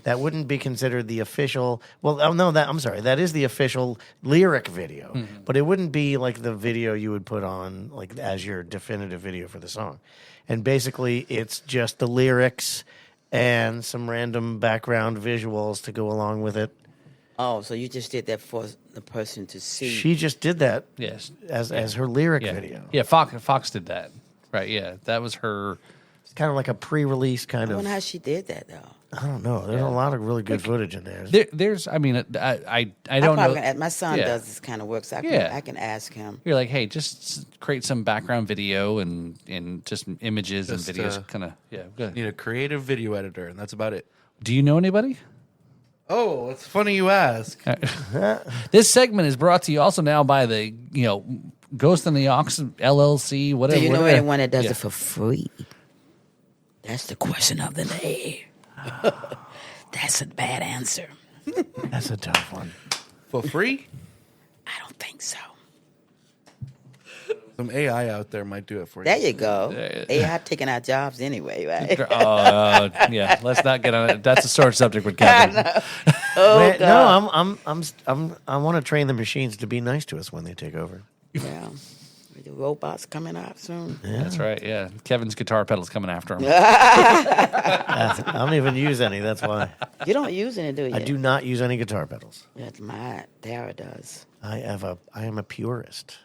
That wouldn't be considered the official. Well, oh no, I'm sorry. That is the official lyric video, but it wouldn't be like the video you would put on like as your definitive video for the song. And basically, it's just the lyrics and some random background visuals to go along with it. Oh, so you just did that for the person to see. She just did that Yes. as her lyric Yeah. video. Yeah. Fox did that. Right. Yeah. That was her. It's kind of like a pre-release I kind of. wonder how she did that, though. I don't know. There's a lot of really good footage in there. There's. I mean, I don't know. My son Yeah. does this kind of work, so Yeah. I can ask him. You're like, hey, just create some background video and just images Just, and videos. Kind of. Yeah. Good. Need a creative video editor, and that's about it. Do you know anybody? Oh, it's funny you ask. This segment is brought to you also now by the Ghost in the Ox LLC. Whatever. Do you know whatever. anyone that does Yeah. it for free? That's the question of the day. That's a bad answer. That's a tough one. For free? I don't think so. Some AI out there might do it for you. There you go. AI taking our jobs anyway, right? Oh, yeah. Let's not get on it. That's a sore subject with Kevin. Wait, no, I want to train the machines to be nice to us when they take over. Yeah. The robots coming out soon. That's right. Yeah. Kevin's guitar pedal's coming after him. I don't even use any. That's why You don't use any, do you? I do not use any guitar pedals. That's my Dara does. I am a purist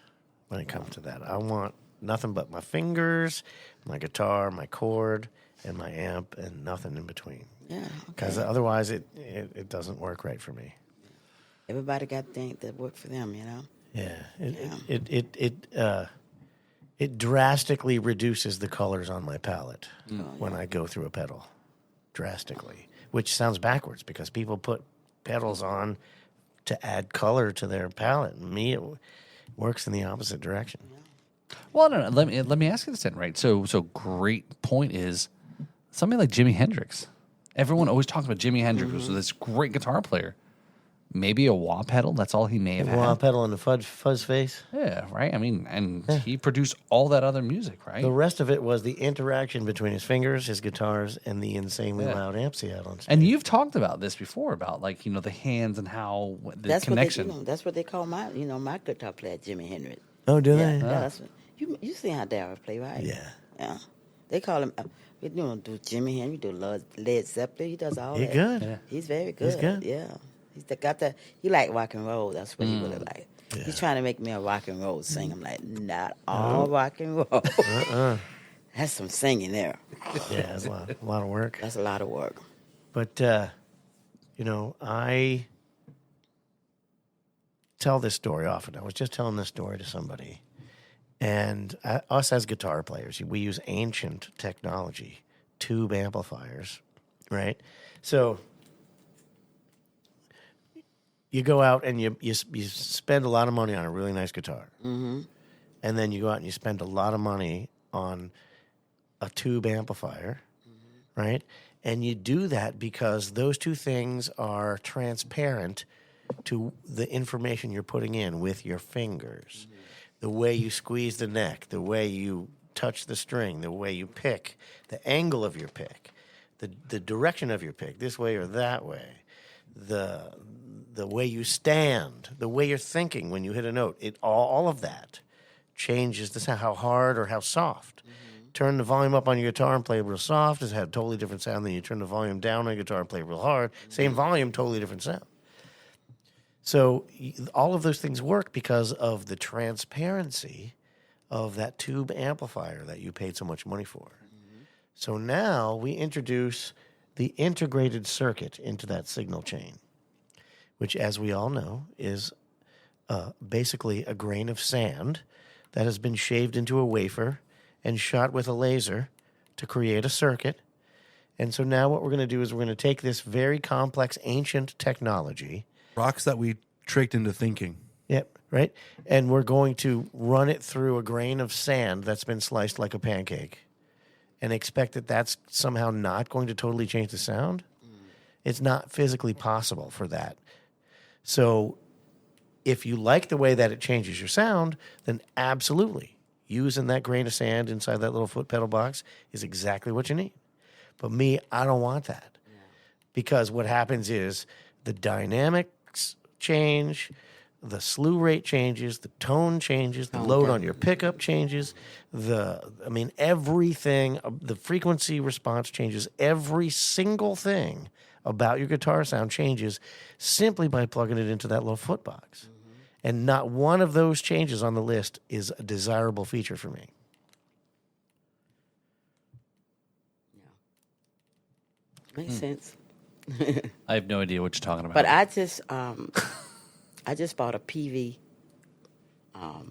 when it comes to that. I want nothing but my fingers, my guitar, my chord, and my amp, and nothing in between. Yeah. Because Okay. otherwise, it doesn't work right for me. Everybody got things that work for them, Yeah, it drastically reduces the colors on my palette when I go through a pedal, drastically. Which sounds backwards because people put pedals on to add color to their palette. Me, it works in the opposite direction. Well, no. Let me ask you this then, right? So great point is somebody like Jimi Hendrix. Everyone always talks about Jimi Hendrix was this great guitar player. Maybe a wah pedal. That's all he may have Wah had. pedal and the fuzz face. Yeah, right. I mean, and he produced all that other music, right? The rest of it was the interaction between his fingers, his guitars, and the insanely Yeah. loud amps he had on stage. And you've talked about this before, about like the hands and how the That's connection. what that's what they call my guitar player, Jimi Hendrix. Oh, do Yeah, they? that's what, you see how Dara play, right? Yeah. Yeah. They call him. We do Jimi Hendrix, do Led Zeppelin. He does all He that. good. Yeah. He's very good. good. Yeah. Got that. He like rock and roll. That's what he really like. He's trying to make me a rock and roll singer. I'm like, not all rock and roll. That's some singing there. Yeah, it's a lot of work. That's a lot of work. But, I tell this story often. I was just telling this story to somebody. And us as guitar players, we use ancient technology, tube amplifiers, right? So you go out and you spend a lot of money on a really nice guitar. Mm-hmm. And then you go out and you spend a lot of money on a tube amplifier, right? And you do that because those two things are transparent to the information you're putting in with your fingers. The way you squeeze the neck, the way you touch the string, the way you pick, the angle of your pick, the direction of your pick, this way or that way, the way you stand, the way you're thinking when you hit a note, all of that changes the sound, how hard or how soft. Turn the volume up on your guitar and play real soft, it's had a totally different sound than you turn the volume down on your guitar and play real hard. Same volume, totally different sound. So all of those things work because of the transparency of that tube amplifier that you paid so much money for. So now we introduce the integrated circuit into that signal chain, which, as we all know, is basically a grain of sand that has been shaved into a wafer and shot with a laser to create a circuit. And so now what we're going to do is we're going to take this very complex, ancient technology. Rocks that we tricked into thinking. Yep, right? And we're going to run it through a grain of sand that's been sliced like a pancake and expect that that's somehow not going to totally change the sound. It's not physically possible for that. So if you like the way that it changes your sound, then absolutely. Using that grain of sand inside that little foot pedal box is exactly what you need. But me, I don't want that. Yeah. Because what happens is the dynamics change, the slew rate changes, the tone changes, the load on your pickup changes, everything, the frequency response changes, every single thing about your guitar sound changes simply by plugging it into that little foot box. And not one of those changes on the list is a desirable feature for me. Makes sense. I have no idea what you're talking about. But I just bought a PV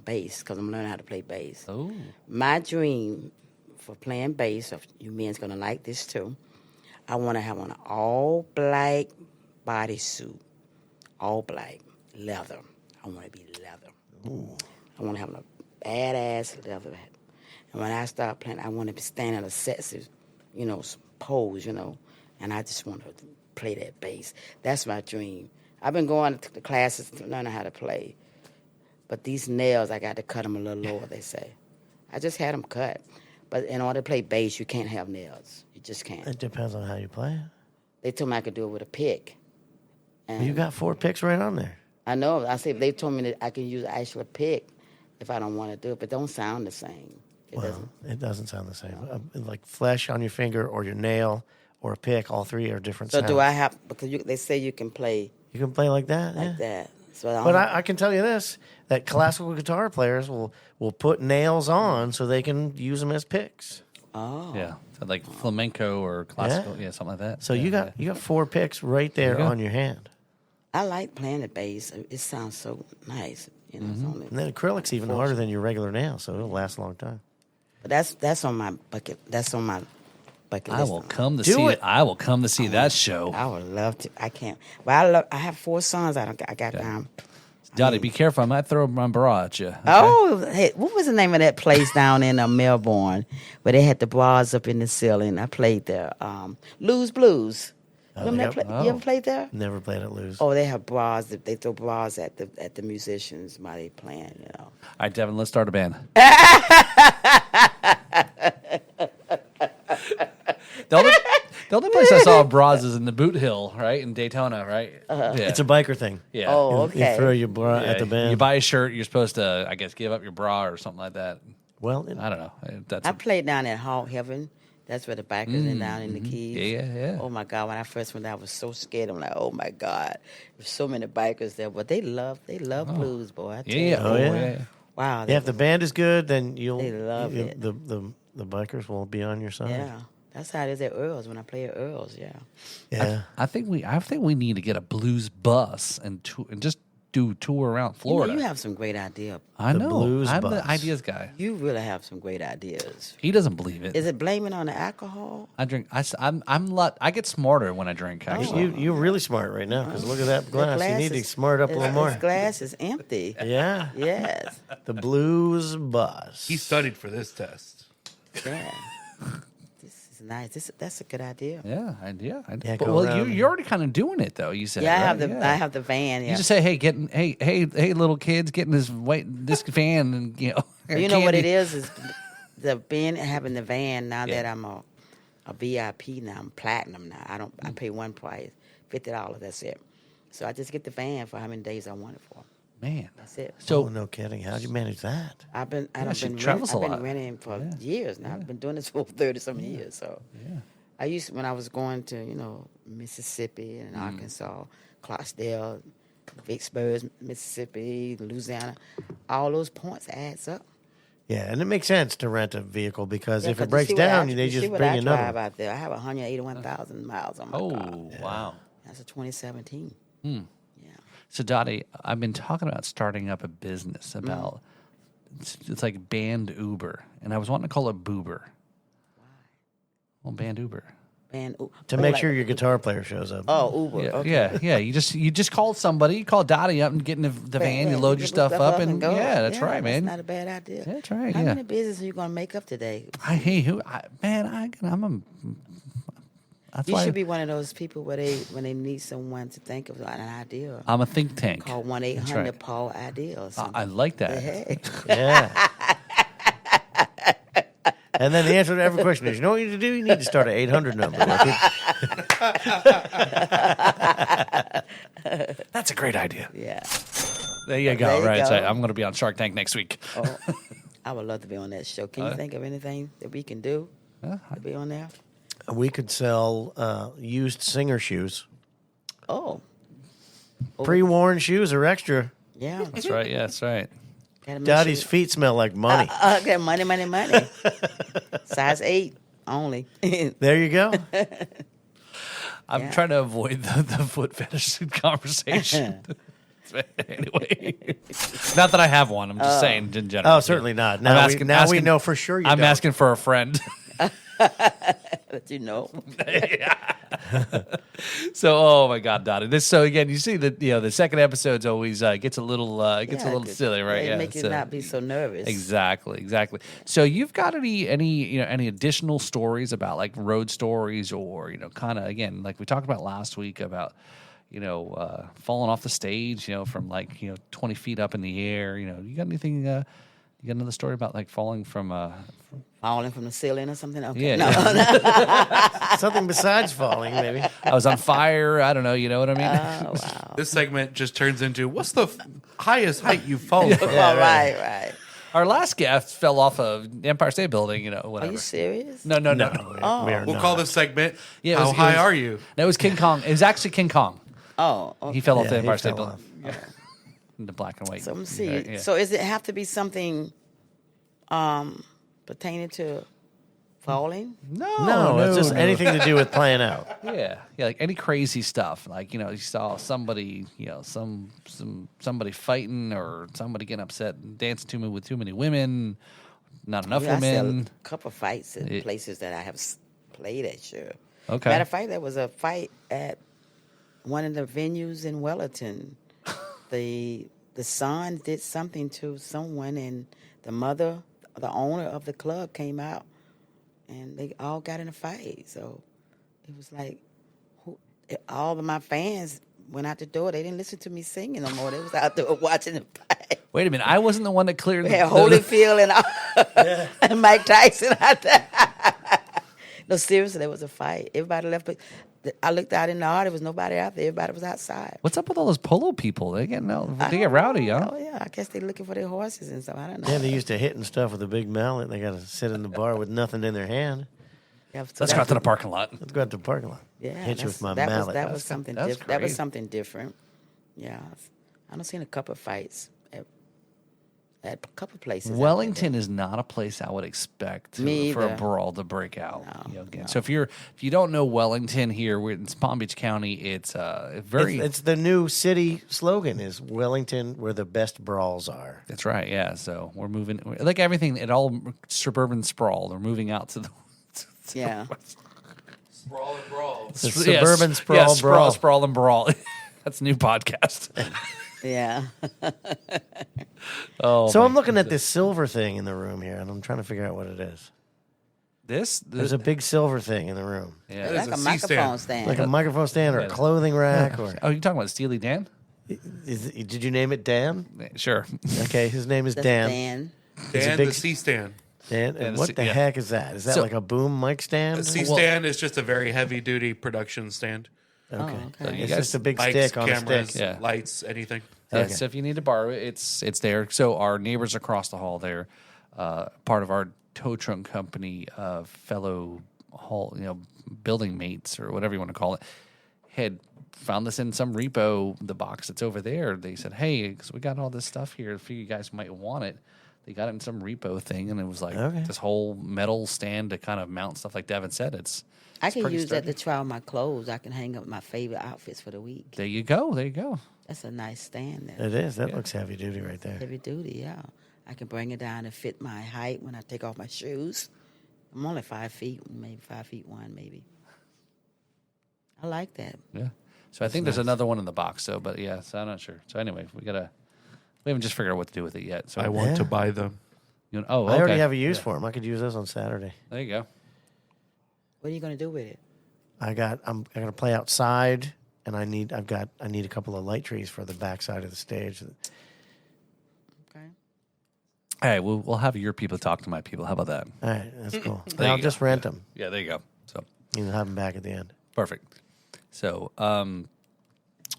bass because I'm learning how to play bass. Oh. My dream for playing bass, if you men's gonna like this too, I want to have on an all black bodysuit, all black leather. I want to be leather. Ooh. I want to have a badass leather hat. And when I start playing, I want to be standing in a sexy, pose, and I just want to play that bass. That's my dream. I've been going to the classes to learn how to play. But these nails, I got to cut them a little lower, they say. I just had them cut. But in order to play bass, you can't have nails. You just can't. It depends on how you play it. They told me I could do it with a pick. And you got 4 picks right on there. I know. I said they told me that I can use an actual pick if I don't want to do it, but it don't sound the same. It doesn't sound the same. Like flesh on your finger or your nail or a pick, all three are different sounds. So do I have, because they say you can play. You can play like that? Like that. So I can tell you this, that classical guitar players will put nails on so they can use them as picks. Oh. Yeah. So like flamenco or classical, something like that. So you got 4 picks right there on your hand. I like playing the bass. It sounds so nice. And then acrylic's even harder than your regular nail, so it'll last a long time. But that's on my bucket. That's on my bucket list. I will come to see it. I will come to see that show. I would love to. I can't. But I have 4 songs. I got down. Dottie, be careful. I might throw my bra at you. Okay? Oh, hey, what was the name of that place down in Melbourne where they had the bras up in the ceiling? I played there. Lou's Blues. Remember that you ever played there? Never played at Lou's. Oh, they have bras. They throw bras at the musicians while they playing. All right, Devin, let's start a band. The only place I saw bras is in the Boot Hill, right, in Daytona, right? Uh-huh. Yeah. It's a biker thing. Yeah. Oh, okay. You throw your bra at the band. You buy a shirt, you're supposed to, I guess, give up your bra or something like that. Well, I don't know. I played down at Hog Heaven. That's where the bikers are down in the Keys. Yeah. Oh, my God. When I first went there, I was so scared. I'm like, oh, my God. There's so many bikers there. But they love blues, boy. I tell you. Yeah. Wow. Yeah, if the band is good, then they love it. The bikers will be on your side. Yeah. That's how it is at Earl's when I play at Earl's, Yeah. I think we need to get a blues bus and just do tour around Florida. You have some great ideas. I know. Blues I'm bus. the ideas guy. You really have some great ideas. He doesn't believe it. Is it blaming on the alcohol? I drink. I get smarter when I drink. Actually, You're really smart right now because look at that glass. You need to smart up a little more. This glass is empty. Yeah. Yes. The Blues Bus. He studied for this test. Yeah. This is nice. That's a good idea. Yeah. Yeah, But, go well, around. you're already kind of doing it though. You said. Yeah, right? I have the van. Yeah. You just say, hey, little kids, get in this van, and You know what it is the having the van. Now that I'm a VIP now, I'm platinum now. I pay one price, $50. That's it. So I just get the van for how many days I want it for. Man, That's it. So no kidding. How'd you manage that? I've been travels a lot. renting for years now. I've been doing this for 30-some years. So I used when I was going to Mississippi and Arkansas, Clarksdale, Vicksburg, Mississippi, Louisiana, all those points adds up. Yeah, and it makes sense to rent a vehicle because if it 'cause breaks you see what down, I- they you just see what bring I another drive one. out there. I have 181,000 miles on my car. wow. That's a 2017. So Dottie, I've been talking about starting up a business about it's like band Uber, and I was wanting to call it Boober. Why? Well, band Uber. To make sure your guitar player shows up. Oh, Uber. Yeah, Okay. yeah. You just call somebody, you call Dottie up and get in the van, you load your stuff up, and go. that's right, man. That's not a bad idea. That's right. How yeah. many businesses are you going to make up today? I'm a. That's You why should be one of those people when they need someone to think of an idea. I'm a think tank. Call 1-800-PAUL idea or something. I like that. Hey. Yeah. And then the answer to every question is, you know what you need to do? You need to start an 800 number. That's a great idea. Yeah. There you go. There you right. go. So I'm going to be on Shark Tank next week. Oh, I would love to be on that show. Can you think of anything that we can do to be on there? We could sell used singer shoes. Oh. Pre-worn shoes are extra. Yeah. That's right. Yeah, that's right. Gotta make Dottie's sure- feet smell like money. Okay, money. Size 8 only. There you go. I'm trying to avoid the foot fetish conversation. Anyway, not that I have one. I'm just saying in general. Oh, certainly not. Now, we know for sure you I'm don't. asking for a friend. But you know. So, oh my God, Dottie. So again, you see that the second episode's always gets a little silly, right? Yeah, make you not be so nervous. Exactly. So you've got any additional stories about like road stories or kind of again like we talked about last week about falling off the stage from 20 feet up in the air. You got anything? You got another story about like falling from Falling from the ceiling or something? Okay. Yeah, No. yeah. Something besides falling, maybe. I was on fire. I don't know. You know what I mean? Oh, wow. This segment just turns into what's the highest height you've fallen from? Oh, right. Our last guest fell off of the Empire State Building. Whatever. Are you serious? No. We are We'll not. call this segment Yeah, it How was- it High was- Are You? No, it was King Kong. It was actually King Kong. Oh, okay. He fell off the Yeah, Empire he State fell Building. In the black and white. So let me see. Yeah. So does it have to be something pertaining to falling? No, it's just anything to do with playing out. Yeah, like any crazy stuff. Like you saw somebody, somebody fighting or somebody getting upset and dancing with too many women, not enough I sell women. a couple of fights in places that I have played at, sure. Okay. Matter of fact, there was a fight at one of the venues in Wellington. The son did something to someone, and the mother, the owner of the club, came out, and they all got in a fight. So it was like all of my fans went out the door. They didn't listen to me singing no more. They was out there watching the fight. Wait a minute, I wasn't the one that cleared. We had Holyfield and Mike Tyson out there. No, seriously, there was a fight. Everybody left, but I looked out in the yard. There was nobody out there. Everybody was outside. What's up with all those polo people? They get rowdy, huh? Oh yeah, I guess they're looking for their horses and stuff. I don't know. Yeah, they used to hit and stuff with a big mallet. They got to sit in the bar with nothing in their hand. Yeah, so Let's go out to the parking lot. Let's go out to the parking lot. Yeah, Hit you with my that mallet. that was something. that's That was great. something different. Yeah, I don't seen a couple of fights at a couple of places. out there. Wellington is not a place I would expect Me for a either. brawl to break out. No, Again. So if you don't know Wellington here, we're in Palm Beach County. It's very. It's the new city slogan is Wellington, where the best brawls are. That's right. Yeah. So we're moving like everything. It all suburban sprawl. They're moving out to the. Yeah. Sprawl and brawl. The suburban sprawl brawl. sprawl and brawl. That's a new podcast. Yeah. Oh, So I'm looking at this silver thing in the room here, and I'm trying to figure out what it is. There's a big silver thing in the room. Yeah. Like a microphone stand. Like a microphone stand or a clothing rack. Or Oh, you talking about Steely Dan? did you name it Dan? Sure. Okay, his name is That's Dan. Dan, big- the C-stand. Dan, and what the yeah. heck is that? Is that So- like a boom mic stand? A C-stand is just a very heavy-duty production stand. Okay. Oh, okay. It's guys- just a big Lights, stick on a cameras, stick. Yeah. lights, anything. Yeah, Okay. so if you need to borrow it, it's there. So our neighbors across the hall there, part of our tow truck company, fellow hall, building mates or whatever you want to call it, had found this in some repo, the box that's over there. They said, hey, because we got all this stuff here, if you guys might want it. They got it in some repo thing, and it was like this whole metal stand to kind of mount stuff like Devin said. I can pretty use that sturdy. to try on my clothes. I can hang up my favorite outfits for the week. There you go. There you go. That's a nice stand there. It is. That looks heavy duty right there. Heavy duty, yeah. I can bring it down and fit my height when I take off my shoes. I'm only 5 feet, maybe 5'1", maybe. I like that. Yeah. So I think there's another one in the box, so I'm not sure. So anyway, we haven't just figured out what to do with it yet. So I want to buy them. okay. I already have a use for them. I could use those on Saturday. There you go. What are you going to do with it? I got to play outside, and I need a couple of light trees for the backside of the stage. Okay. Hey, we'll have your people talk to my people. How about that? All right, that's cool. There I'll you just go. rent them. Yeah, there you go. So You can have them back at the end. perfect. So,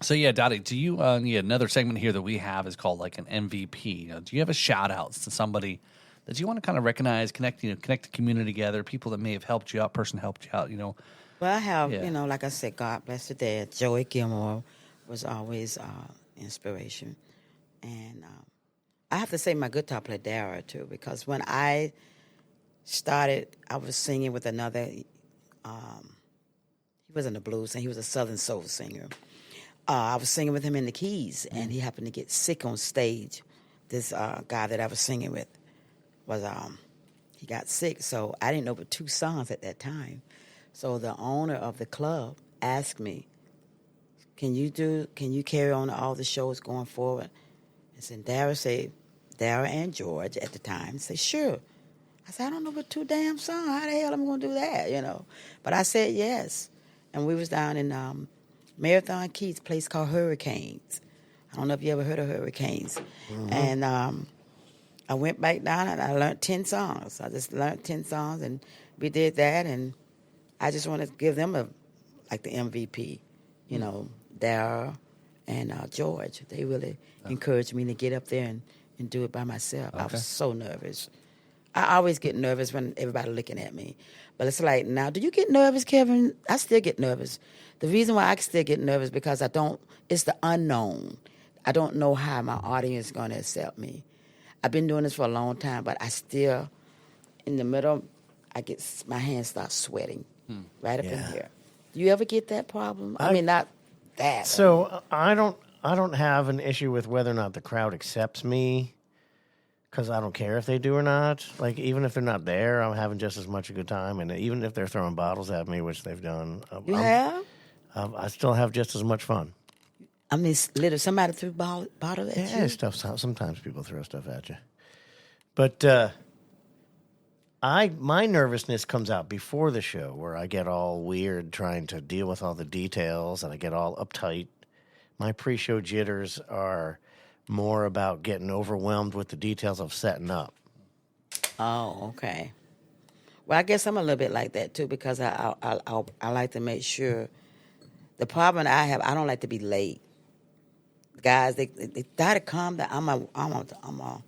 Dottie, do you another segment here that we have is called like an MVP. Do you have a shout outs to somebody that you want to kind of recognize, connect the community together, people that may have helped you out, person helped you out, Well, I have, Yeah. like I said, God bless the dead. Joey Gilmore was always inspiration. And I have to say my guitar player, Dara, too, because when I started, I was singing with another, he wasn't a blues singer, he was a Southern soul singer. I was singing with him in the keys, and he happened to get sick on stage. This guy that I was singing with was, he got sick, so I didn't know but 2 songs at that time. So the owner of the club asked me, can you carry on all the shows going forward? And said, Dara and George at the time said, sure. I said, I don't know but 2 damn songs. How the hell am I going to do that, But I said yes. And we was down in Marathon Keys, a place called Hurricanes. I don't know if you ever heard of Hurricanes. Mm-hmm. And I went back down and I learned 10 songs. I just learned 10 songs, and we did that. And I just want to give them the MVP, Dara and George. They really encouraged me to get up there and do it by myself. Okay. I was so nervous. I always get nervous when everybody looking at me. But it's like, now, do you get nervous, Kevin? I still get nervous. The reason why I still get nervous because it's the unknown. I don't know how my audience is going to accept me. I've been doing this for a long time, but I still, in the middle, my hands start sweating right up in here. Do you ever get that problem? I mean, not that. So I don't have an issue with whether or not the crowd accepts me, because I don't care if they do or not. Like, even if they're not there, I'm having just as much a good time. And even if they're throwing bottles at me, which they've done, I still have just as much fun. I mean, little somebody threw bottle at you? Yeah, sometimes people throw stuff at you. But my nervousness comes out before the show, where I get all weird trying to deal with all the details, and I get all uptight. My pre-show jitters are more about getting overwhelmed with the details of setting up. Oh, okay. Well, I guess I'm a little bit like that too, because I like to make sure. The problem I have, I don't like to be late. Guys, they try to come. That I'm a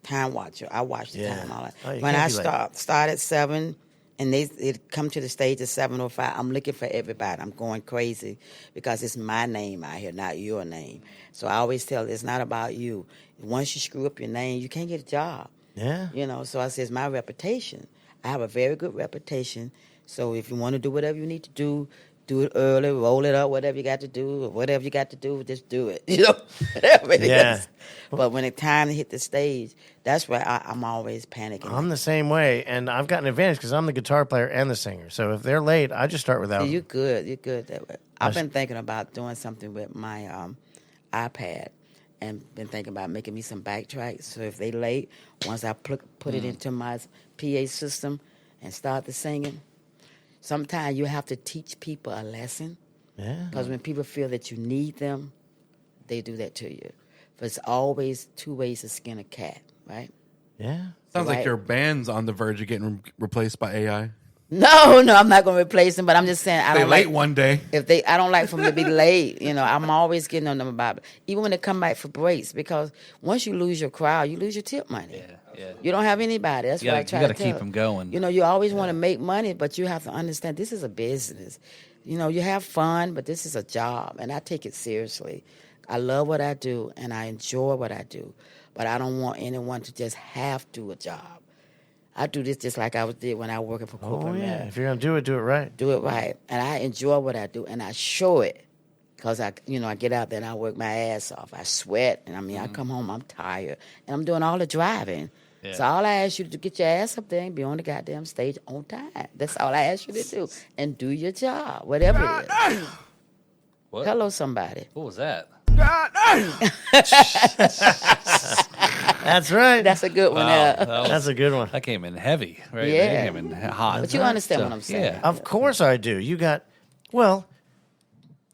time watcher. I watch the time. All that. When I start at 7, and they come to the stage at 7:05, I'm looking for everybody. I'm going crazy because it's my name out here, not your name. So I always tell it's not about you. Once you screw up your name, you can't get a job. Yeah. So I say it's my reputation. I have a very good reputation. So if you want to do whatever you need to do it early, roll it up, whatever you got to do, just do it. Whatever it is. But when it's time to hit the stage, that's where I'm always panicking. I'm the same way, and I've got an advantage because I'm the guitar player and the singer. So if they're late, I just start without them. You're good that way. I've been thinking about doing something with my iPad, and been thinking about making me some backtracks. So if they late, once I put it into my PA system, and start the singing, sometimes you have to teach people a lesson. Yeah. Because when people feel that you need them, they do that to you. But it's always two ways to skin a cat, right? Yeah. Sounds like Right. your band's on the verge of getting replaced by AI. No, I'm not going to replace them. But I'm just saying I They don't late like one day. I don't like for them to be late. I'm always getting on them about it. Even when they come back for breaks, because once you lose your crowd, you lose your tip money. Yeah. You don't have anybody. That's what I try You to gotta tell. keep 'em going. You always want to make money, but you have to understand this is a business. You have fun, but this is a job, and I take it seriously. I love what I do, and I enjoy what I do, but I don't want anyone to just have to do a job. I do this just like I did when I was working for corporate Oh, yeah. America. If you're going to do it right. Do it right, and I enjoy what I do, and I show it. Because I get out there and I work my ass off. I sweat, and I come home, I'm tired, and I'm doing all the driving. Yeah. So all I ask you to get your ass up there and be on the goddamn stage on time. That's all I ask you to do, and do your job, whatever it is. What? Hello, somebody. What was that? That's right. That's a good one. That's a good one. That came in heavy, right? Yeah. That came in hot. But you understand what I'm saying. Yeah. Of course I do.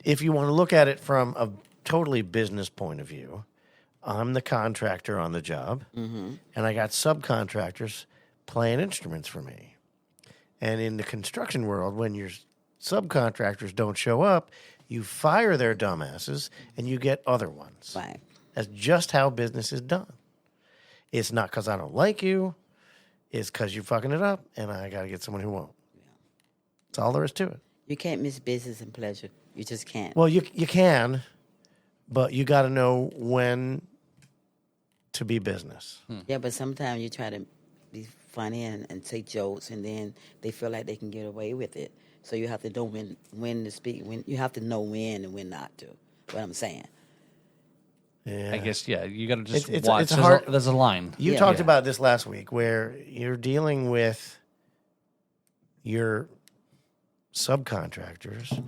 If you want to look at it from a totally business point of view, I'm the contractor on the job, and I got subcontractors playing instruments for me. And in the construction world, when your subcontractors don't show up, you fire their dumbasses and you get other ones. Right. That's just how business is done. It's not because I don't like you. It's because you're fucking it up, and I got to get someone who won't. That's all there is to it. You can't miss business and pleasure. You just can't. Well, you can, but you got to know when to be business. Yeah, but sometimes you try to be funny and say jokes, and then they feel like they can get away with it. So you have to know when to speak. You have to know when and when not to. What I'm saying. Yeah. I guess, you got to just It's- watch. it's hard- There's a line. You Yeah. talked about this last week where you're dealing with your subcontractors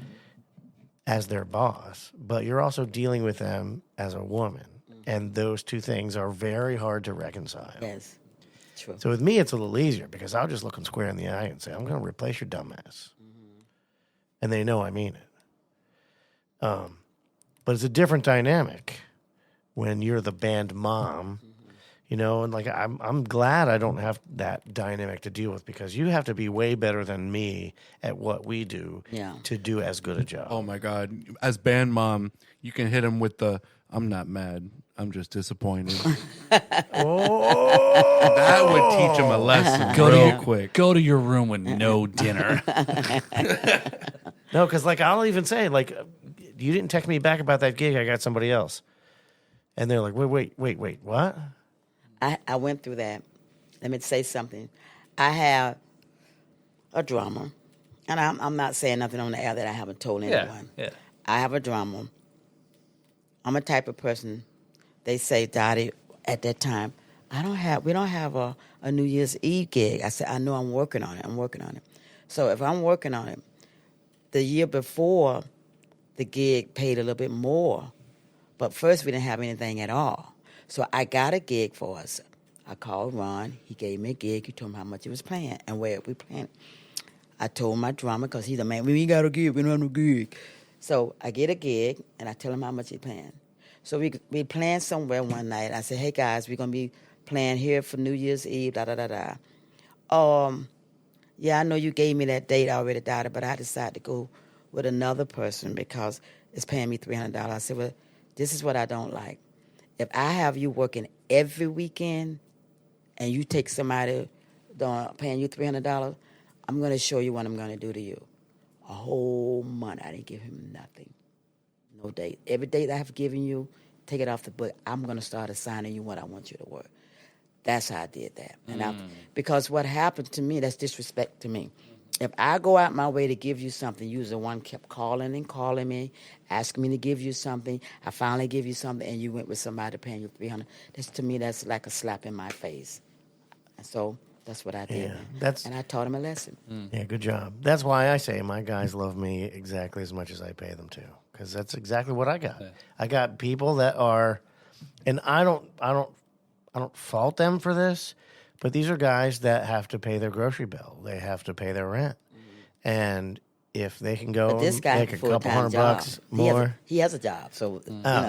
as their boss, but you're also dealing with them as a woman. And those two things are very hard to reconcile. Yes. True. So with me, it's a little easier because I'll just look them square in the eye and say, I'm going to replace your dumbass. And they know I mean it. But it's a different dynamic when you're the band mom, and like I'm glad I don't have that dynamic to deal with because you have to be way better than me at what we do to do as good a job. Oh my God! As band mom, you can hit him with the "I'm not mad, I'm just disappointed." Oh, That would teach him a lesson real quick. Go to your room with no dinner. no, because like I'll even say like, you didn't text me back about that gig. I got somebody else, and they're like, wait, what? I went through that. Let me say something. I have a drummer, and I'm not saying nothing on the air that I haven't told anyone. Yeah. I have a drummer. I'm a type of person. They say, Dottie, at that time, we don't have a New Year's Eve gig. I said, I know I'm working on it. So if I'm working on it, the year before, the gig paid a little bit more. But first, we didn't have anything at all. So I got a gig for us. I called Ron. He gave me a gig. He told me how much he was playing and where we playing. I told my drummer, because he's a man, we ain't got a gig, we don't have no gig. So I get a gig, and I tell him how much he's paying. So we playing somewhere one night. I said, hey, guys, we're going to be playing here for New Year's Eve, da-da-da-da. Yeah, I know you gave me that date already, Dottie, but I decided to go with another person because it's paying me $300. I said, well, this is what I don't like. If I have you working every weekend and you take somebody paying you $300, I'm going to show you what I'm going to do to you. A whole month. I didn't give him nothing. No date. Every date I have given you, take it off the book. I'm going to start assigning you what I want you to work. That's how I did that. And because what happened to me, that's disrespect to me. If I go out my way to give you something, you was the one kept calling and calling me, asking me to give you something. I finally give you something, and you went with somebody paying you $300. To me, that's like a slap in my face. And so that's what I did. And I taught him a lesson. Yeah, good job. That's why I say my guys love me exactly as much as I pay them to, because that's exactly what I got. I got people that are, and I don't fault them for this, But these are guys that have to pay their grocery bill. They have to pay their rent. And if they can go But this and guy make a has a couple full-time $100 job. more. He has a job, so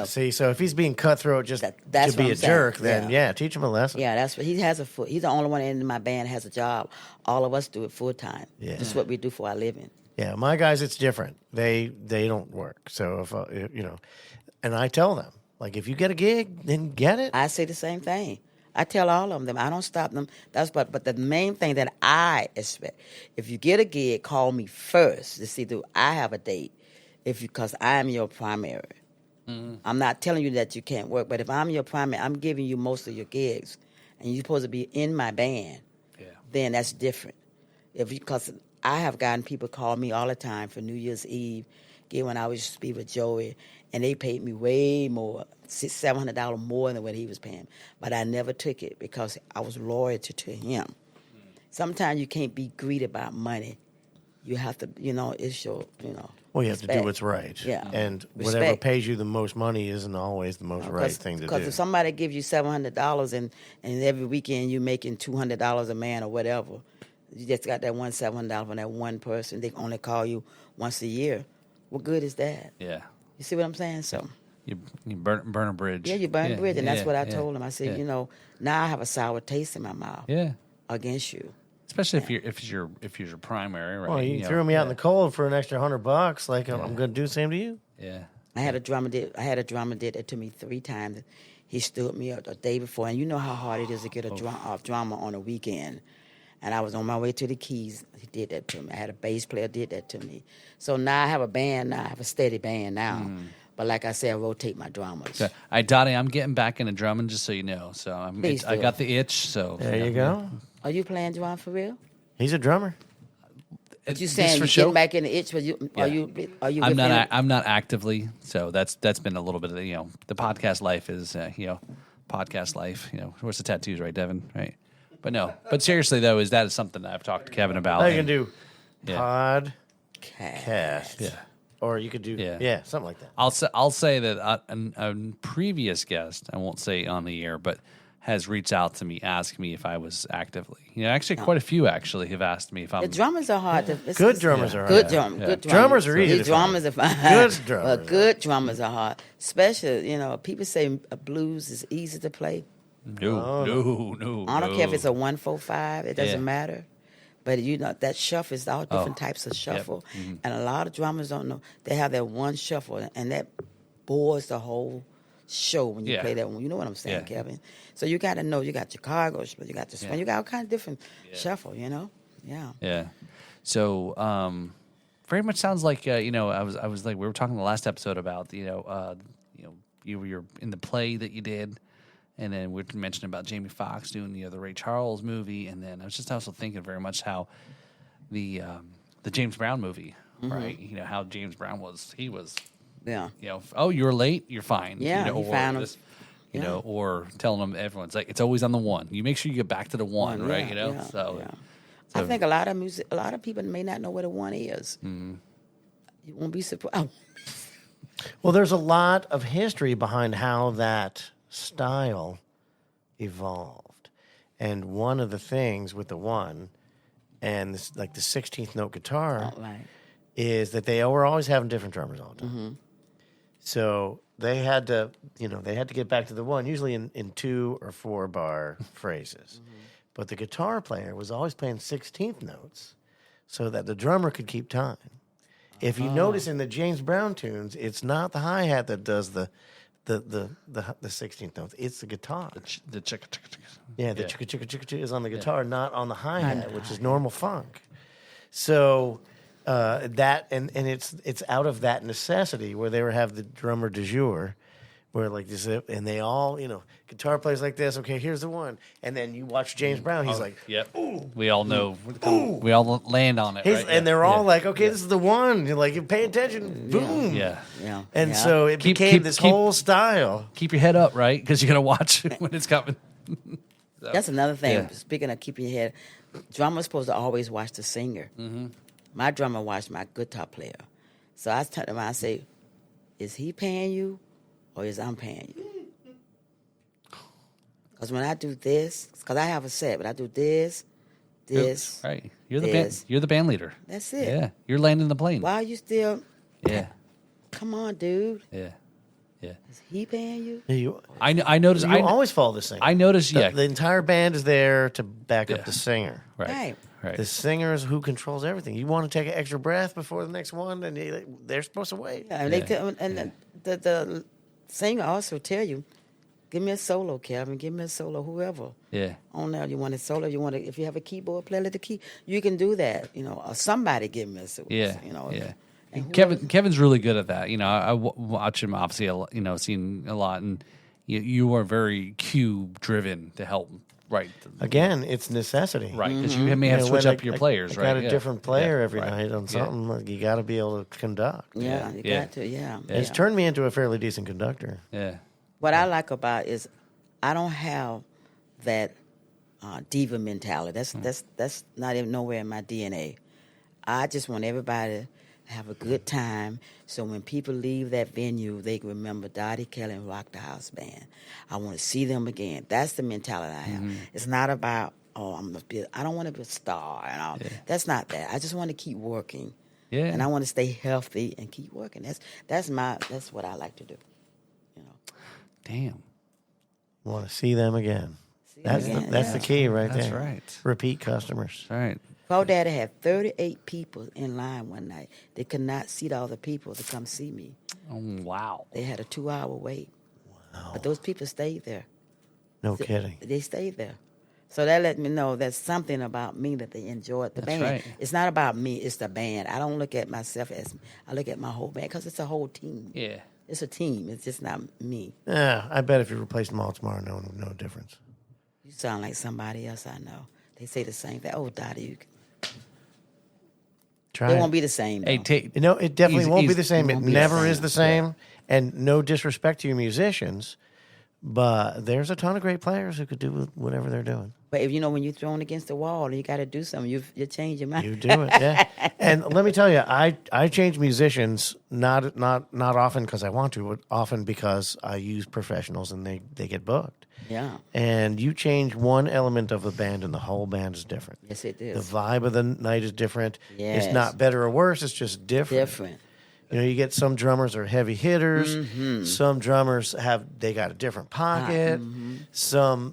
See, so if he's being cutthroat just that's to be what a I'm saying. jerk, then Yeah. teach him a lesson. Yeah, that's what he has he's the only one in my band has a job. All of us do it full time. Yeah. This is what we do for our living. Yeah, my guys, it's different. They don't work. So if and I tell them, like, if you get a gig, then get it. I say the same thing. I tell all of them. I don't stop them. But the main thing that I expect, if you get a gig, call me first to see do I have a date, because I am your primary. I'm not telling you that you can't work, but if I'm your primary, I'm giving you most of your gigs, and you're supposed to be in my band. Yeah. Then that's different. Because I have gotten people call me all the time for New Year's Eve, when I used to be with Joey, and they paid me way more, $700 more than what he was paying. But I never took it because I was loyal to him. Sometimes you can't be greedy about money. You have to, it's your, Well, you have to do respect. what's right. Yeah. And whatever Respect. pays you the most money isn't always the most right thing to do. Because if somebody gives you $700 and every weekend you're making $200 a man or whatever, you just got that $700 from that one person. They only call you once a year. What good is that? Yeah. You see what I'm saying? So You burn a bridge. yeah, you burn a bridge, and that's what I yeah, told him. I said, yeah. now I have a sour taste in my mouth Yeah. against you. Especially if you're your primary, right? Well, you know, threw me out in the cold for an extra $100. Like, I'm going to do the same to you. Yeah. I had a drummer did that to me 3 times. He stood me up the day before, and you know how hard it is to get a drummer on a weekend. And I was on my way to the Keys. He did that to me. I had a bass player did that to me. So now I have a band now. I have a steady band now. But like I said, I rotate my drummers. So, Dottie, I'm getting back into drumming, just so you know. So I got the itch. So There you go. Are you playing drum for real? He's a drummer. But you Just saying for you're show? getting back in the itch? Are you I'm not. I'm not actively. So that's been a little bit of the podcast life is podcast life. Where's the tattoos, right, Devin? Right. But no. But seriously though, that is something that I've talked to Kevin about. Now you can do Yeah. podcast. Yeah. Or you could do, something like that. I'll say that a previous guest, I won't say on the air, but has reached out to me, asked me if I was actively. Actually, quite a few actually have asked me if I'm. The drummers are hard to. Good drummers are hard. Good drummers. Drummers are easy to Drummers are find. fine. Good drummers But good drummers are hard. Especially, people say a blues is easy to play. No. I don't care if it's a 1-4-5. It doesn't matter. But that shuffle is all different types of shuffle, and a lot of drummers don't know. They have that one shuffle, and that bores the whole show when you play that one. You know what I'm saying, Kevin? So you got to know. You got Chicago, you got the swing, you got all kind of different shuffle. Yeah. Yeah. So very much sounds like I was like we were talking in the last episode about you were in the play that you did. And then we mentioned about Jamie Foxx doing the Ray Charles movie, and then I was just also thinking very much how the James Brown movie, right? How James Brown was. He was, oh, you're late, you're fine. Yeah, he found him. Or telling them everyone's like it's always on the one. You make sure you get back to the one, right? So I think a lot of people may not know what a one is. You won't be surprised. Well, there's a lot of history behind how that style evolved, and one of the things with the one and this, like the 16th note guitar is that they were always having different drummers all the time. So they had to get back to the one, usually in 2 or 4 bar phrases. But the guitar player was always playing 16th notes so that the drummer could keep time. If you notice in the James Brown tunes, it's not the hi-hat that does the 16th notes. It's the guitar. the chicka chicka chicka. Yeah, the chicka chicka chicka chicka is on the guitar, not on the hi-hat, which is normal funk. So that and it's out of that necessity where they have the drummer du jour, where like this, and they all guitar players like this. Okay, here's the one, and then you watch James Brown. He's like, yep. We all know. We all land on it, right? and they're all like, okay, this is the one. You're like, pay attention, boom. Yeah. And so it became this whole style. Keep your head up, right? Because you're gonna watch when it's coming. That's another thing. Yeah. Speaking of keeping your head, drummer's supposed to always watch the singer. My drummer watched my guitar player. So I turn around and say, is he paying you or is I'm paying you? Because when I do this, because I have a set, but I do this. Right. You're the this. band. You're the band leader. That's it. Yeah. You're landing the plane. Why are you still? Yeah. Come on, dude. Yeah. Yeah. Is he paying you? You, I noticed. you always follow the singer. I noticed. Yeah. The entire band is there to back Yeah. up the singer. Right. Right. The singer is who controls everything. You want to take an extra breath before the next one, and they're supposed to wait. Yeah, and they tell, and the singer also tell you, give me a solo, Kevin. Give me a solo, whoever. Yeah. On there, you want a solo. You want to, if you have a keyboard player, let the key. You can do that. You know, or somebody give me a solo. Yeah. You know. Yeah. And Kevin's really good at that. You know, I watch him obviously. Seen a lot, and you are very cue driven to help. Right. Again, it's necessity. Right, because you may have to switch when up your players, I right? got a different player every right. night on something. Like, you got to be able to conduct. Yeah, you Yeah. got to. Yeah. It's turned me into a fairly decent conductor. Yeah. What I like about is I don't have that diva mentality. That's not even nowhere in my DNA. I just want everybody to have a good time. So when people leave that venue, they can remember Dottie Kelly and Rock the House Band. I want to see them again. That's the mentality I have. It's not about I don't want to be a star and all. That's not that. I just want to keep working. Yeah. And I want to stay healthy and keep working. That's what I like to do. You know. Damn. Want to see them again. That's again, the key right That's there. right. Repeat customers. All right. Paul Daddy had 38 people in line one night. They could not seat all the people to come see me. Oh, wow. They had a 2-hour wait. Wow. But those people stayed there. No kidding. They stayed there. So that let me know there's something about me that they enjoyed. The band. right. It's not about me. It's the band. I don't look at myself as I look at my whole band because it's a whole team. Yeah. It's a team. It's just not me. Yeah, I bet if you replace them all tomorrow, no one would know a difference. You sound like somebody else I know. They say the same thing. Oh, Dottie, you can. Try It it. won't be the same. Hey, Though. You know, it definitely won't be the same. It won't be the never same. is the same. And no disrespect to your musicians, but there's a ton of great players who could do whatever they're doing. But if you know when you're thrown against the wall and you got to do something, you change your mind. You do it, yeah. And let me tell you, I change musicians not often because I want to, but often because I use professionals and they get booked. Yeah. And you change one element of the band and the whole band is different. Yes, it The is. vibe of the night is different. Yes. It's not better or worse, it's just different. Different. You know, you get some drummers are heavy hitters. Mm-hmm. Some drummers they got a different pocket. Some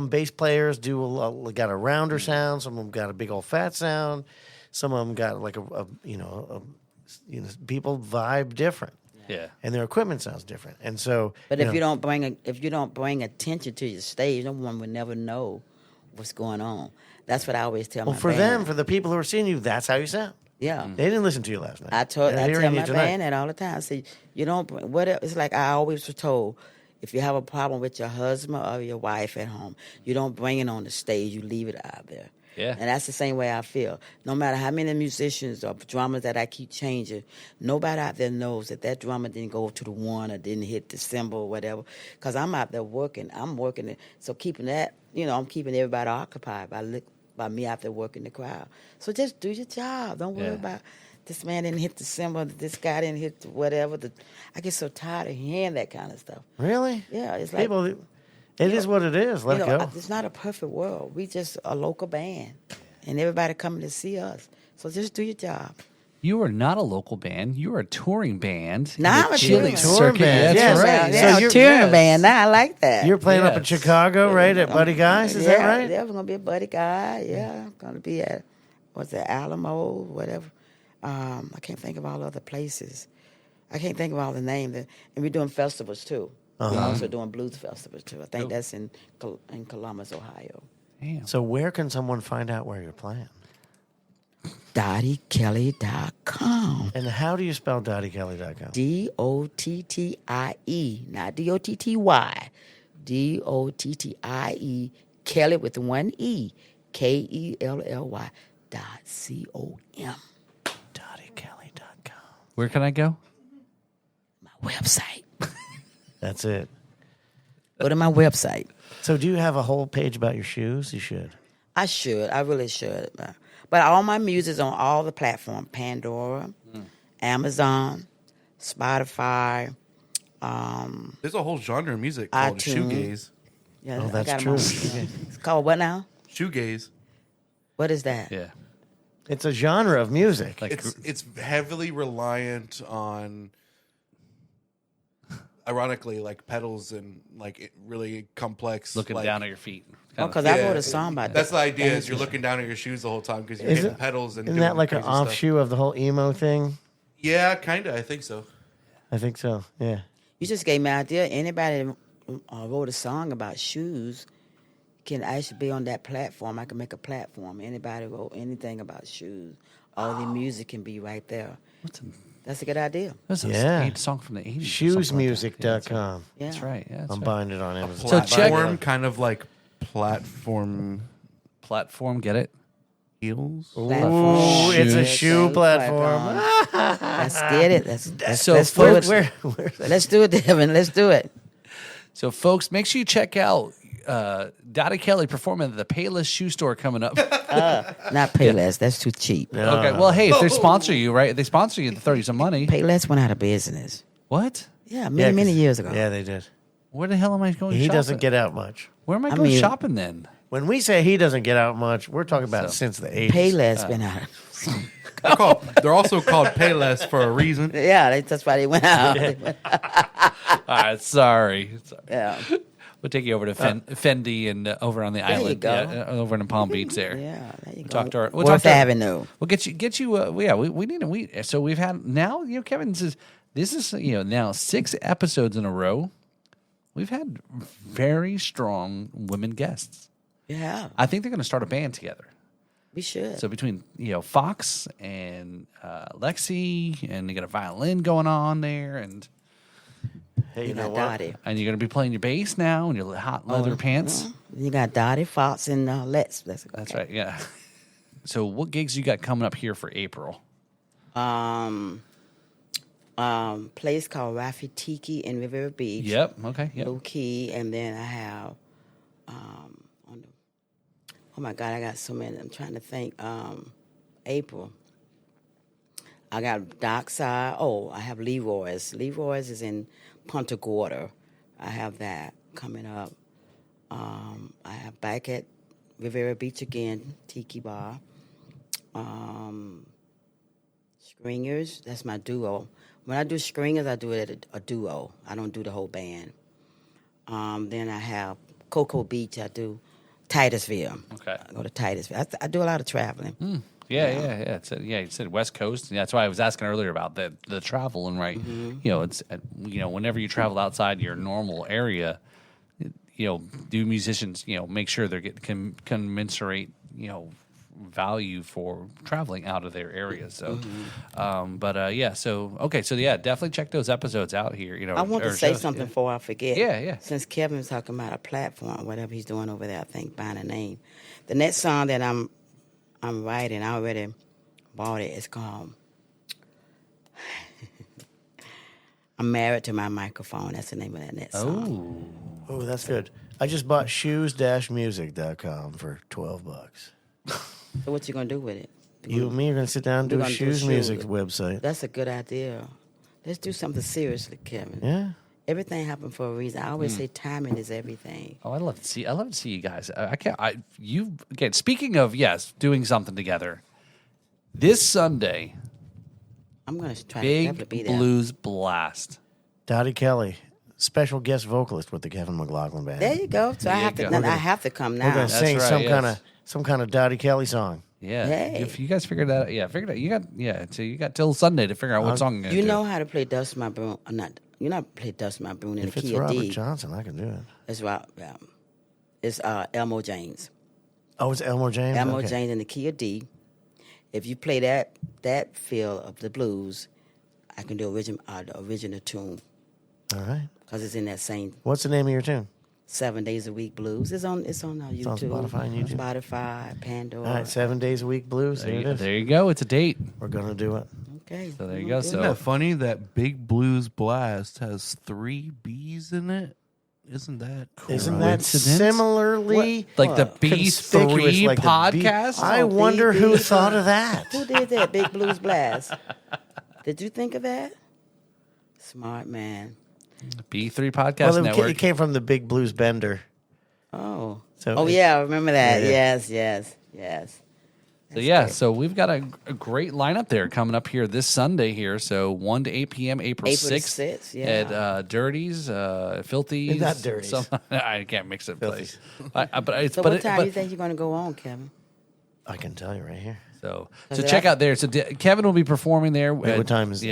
bass players got a rounder sound. Some of them got a big old fat sound. Some of them got like people vibe different. Yeah. And their equipment sounds different. And so, But if you don't bring attention to your stage, no one would never know what's going on. That's what I always tell my for band. the people who are seeing you, that's how you sound. Yeah. They didn't listen to you last night. I They're tell hearing you my tonight. band that all the time. I say, you don't bring, what it's like I always was told, if you have a problem with your husband or your wife at home, you don't bring it on the stage, you leave it out there. Yeah. And that's the same way I feel. No matter how many musicians or drummers that I keep changing, nobody out there knows that drummer didn't go to the one or didn't hit the cymbal or whatever. Because I'm out there working. I'm working it. So keeping that, I'm keeping everybody occupied by me out there working the crowd. So just do your job. Don't worry about this man didn't hit the cymbal, this guy didn't hit the whatever. I get so tired of hearing that kind of stuff. Really? Yeah, it's like People, it is what it is. Let it go. It's not a perfect world. We just a local band, and everybody coming to see us. So just do your job. You are not a local band. You are a touring band. Now I'm a touring Touring band. That's Yes. right. Yeah, So a touring band. Now I like that. You're playing up in Yes. Chicago, right, at Buddy Guy's? Is that right? Yeah, we're gonna be a Buddy Guy. Yeah, gonna be at Alamo, whatever. I can't think of all the other places. I can't think of all the names. And we're doing festivals too. We're also doing blues festivals too. I think that's in Columbus, Ohio. Damn. So where can someone find out where you're playing? DottieKelly.com. And how do you spell DottieKelly.com? DOTTIE, not DOTTY. DOTTIE, Kelly with one E, KELLY .com. DottieKelly.com. Where can I go? My website. That's it. Go to my website. So do you have a whole page about your shoes? You should. I should. I really should. But all my music's on all the platforms. Pandora, Amazon, Spotify. There's a whole genre of music called iTunes. shoegaze. Yeah, Oh, I that's got 'em true. on. Yeah. It's called what now? Shoegaze. What is that? Yeah. It's a genre of music. Like It's heavily reliant on, ironically, like pedals and like really complex. looking like, down at your feet. Oh, because I wrote a song about That's that. the idea. Is you're looking down at your shoes the whole time because you're Is hitting it- pedals and Isn't doing that like an crazy stuff. offshoot of the whole emo thing? Yeah, kind of. I think so. I think so. Yeah. You just gave me an idea. Anybody that wrote a song about shoes can actually be on that platform. I can make a platform. Anybody wrote anything about shoes, all the music can be right there. That's a good idea. That's Yeah. a song from the 80s. Shoesmusic.com. Yeah. That's right. Yeah, that's I'm right. buying it on Amazon. So check- Platform, kind of like platform Platform, get it? heels. Platform. Ooh, it's a Shoes. shoe platform. Let's get it. So Let's do it. Where's that? Let's do it, Devin. Let's do it. So, folks, make sure you check out Dottie Kelly performing at the Payless Shoe Store coming up. Not Payless. That's too cheap. Okay, well, hey, if they sponsor you, right? If they sponsor you, they throw you some money. Payless went out of business. What? Yeah, Yeah, many 'cause- years ago. Yeah, they did. Where the hell am I going He shopping? doesn't get out much. Where am I I going mean- shopping then? When we say he doesn't get out much, we're talking about since the 80s. Payless been out. They're also called Payless for a reason. Yeah, that's why they went out. All right, sorry. Yeah. We'll take you over to Fendi and over on the you island, go. yeah, over in Palm Beach there. Yeah, there you go. Talk to our, Worth Avenue. We'll get you. Yeah, we need a so we've had now. You know, Kevin says this is now 6 episodes in a row. We've had very strong women guests. Yeah, I think they're going to start a band together. we should. So between Fox and Lexi, and you got a violin going on there, and Hey, you you know got what? Dottie. you're going to be playing your bass now and your hot leather pants. You got Dottie, Fox, and Lex. That's right. Yeah. So what gigs you got coming up here for April? Place called Rafitiki in Riviera Beach. Yep. Okay. Yep. Low key, and then I have oh my God, I got so many. I'm trying to think. April. I got Dockside. Oh, I have Leroy's. Leroy's is in Punta Gorda. I have that coming up. I have back at Riviera Beach again, Tiki Bar. Stringers, that's my duo. When I do Stringers, I do it at a duo. I don't do the whole band. Then I have Cocoa Beach. I do Titusville. Okay. I go to Titusville. I do a lot of traveling. Yeah. You said West Coast. And that's why I was asking earlier about the travel and right. It's whenever you travel outside your normal area, do musicians make sure they're getting commensurate value for traveling out of their area. So, definitely check those episodes out here. I want to say shows. something before I forget. Yeah. Since Kevin's talking about a platform, whatever he's doing over there, I think buying a name. The next song that I'm writing, I already bought it. It's called I'm Married to My Microphone. That's the name of that next song. Oh, that's good. I just bought shoes-music.com for $12. So what you gonna do with it? You and me are going to sit down and do We're a gonna do shoes shoes. music website. That's a good idea. Let's do something seriously, Kevin. Yeah. Everything happened for a reason. I always say timing is everything. Oh, I love to see you guys. Speaking of doing something together. This Sunday, I'm gonna try to definitely big be there. blues blast. Dottie Kelly, special guest vocalist with the Kevin McLaughlin Band. There you go. So I you have to. go. I have to come We're now. going to sing right, some kind of Dottie Kelly song. Yeah, Hey. if you guys figured that out, figured it out. So you got till Sunday to figure out what song you're gonna You do. know how to play Dust My Broom? You know how to play Dust My Broom in If the it's key of Robert D. Johnson, I can do it. That's right. Yeah. It's Elmo James. Oh, it's Elmore James? Elmo Okay. James in the key of D. If you play that feel of the blues, I can do the original tune All right. because it's in that same What's the name of your tune? 7 Days a Week blues. It's on YouTube, on Spotify and YouTube. Spotify, Pandora. All right, 7 Days a week blues. There it is. There you go. It's a date. We're going to do it. Okay. So there you go. Isn't So that funny that Big Blues Blast has 3 B's in it? Isn't that cool? Isn't that Coincidence? similarly like the conspicuous, B3 like the podcast. I Oh, wonder B- who B- thought of that. Who did that? Big Blues Blast. Did you think of that? Smart man. B3 Podcast Well, Network. it came from the Big Blues Bender. Oh. So Oh, yeah, I remember that. Yeah. Yes. So yeah, so we've got a great lineup there coming up here this Sunday here. So 1 to 8 p.m. April 6th yeah. at Dirty's, Filthy's. Not Dirty's. I can't mix it Filthy's. place. So what time do you think you're going to go on, Kevin? I can tell you right here. So check out there. So Kevin will be performing there. Wait, what time is the?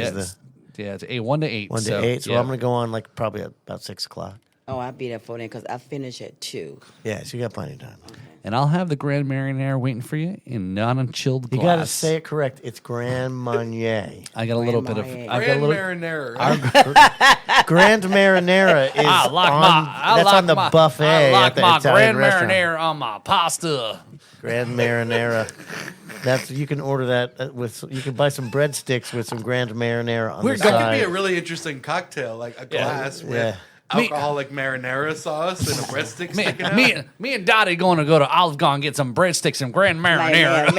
Yeah, it's 1 to 8. 1 to 8. So I'm going to go on like probably about 6 o'clock. Oh, I'll be there for them because I finish at 2. Yeah, so you got plenty of time. Okay. And I'll have the Grand Marnier waiting for you in non-chilled glass. You got to say it correct. It's Grand Marnier. I got a little bit of. I got a Grand little. Marinara. Grand Marinara is on the buffet. I like at the my Italian Grand restaurant. Marinara on my pasta. Grand Marinara. You can order that with. You can buy some breadsticks with some Grand Marinara on the That could side. be a really interesting cocktail, like a glass with Yeah. alcoholic marinara sauce and a breadstick sticking out. Me and Dottie going to go to Olive Garden and get some breadsticks and Grand Marinara.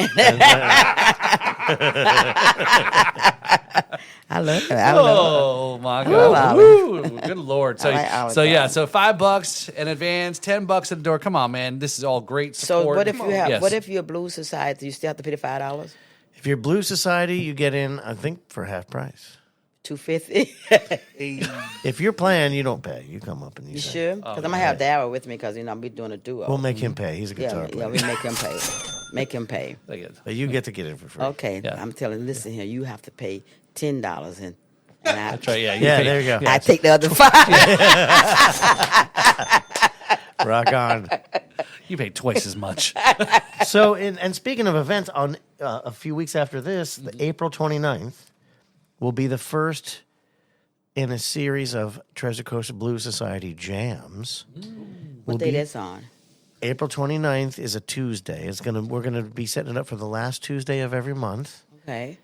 I love it. Oh my God! Woo, good Lord! So I like Olive yeah, Garden. so $5 in advance, $10 at the door. Come on, man! This is all great support. So what if Yes. what if you're a blues society? You still have to pay the $5? If you're Blue Society, you get in, I think, for half price. $250. If you're playing, you don't pay. You come up and You say. sure? Because I'm gonna have Daryl with me because I'll be doing a duo. We'll make him pay. He's a guitar yeah, player. we make him pay. Make him pay. But you get to get in for free. Okay, Yeah. I'm telling. Listen here, you have to pay $10 and I, That's right. Yeah. Yeah, there you go. I take the other $5. Rock on. You pay twice as much. So, and speaking of events, on a few weeks after this, the April 29th will be the first in a series of Treasure Coast Blues Society jams. What day that's on? April 29th is a Tuesday. We're gonna be setting it up for the last Tuesday of every month. Okay.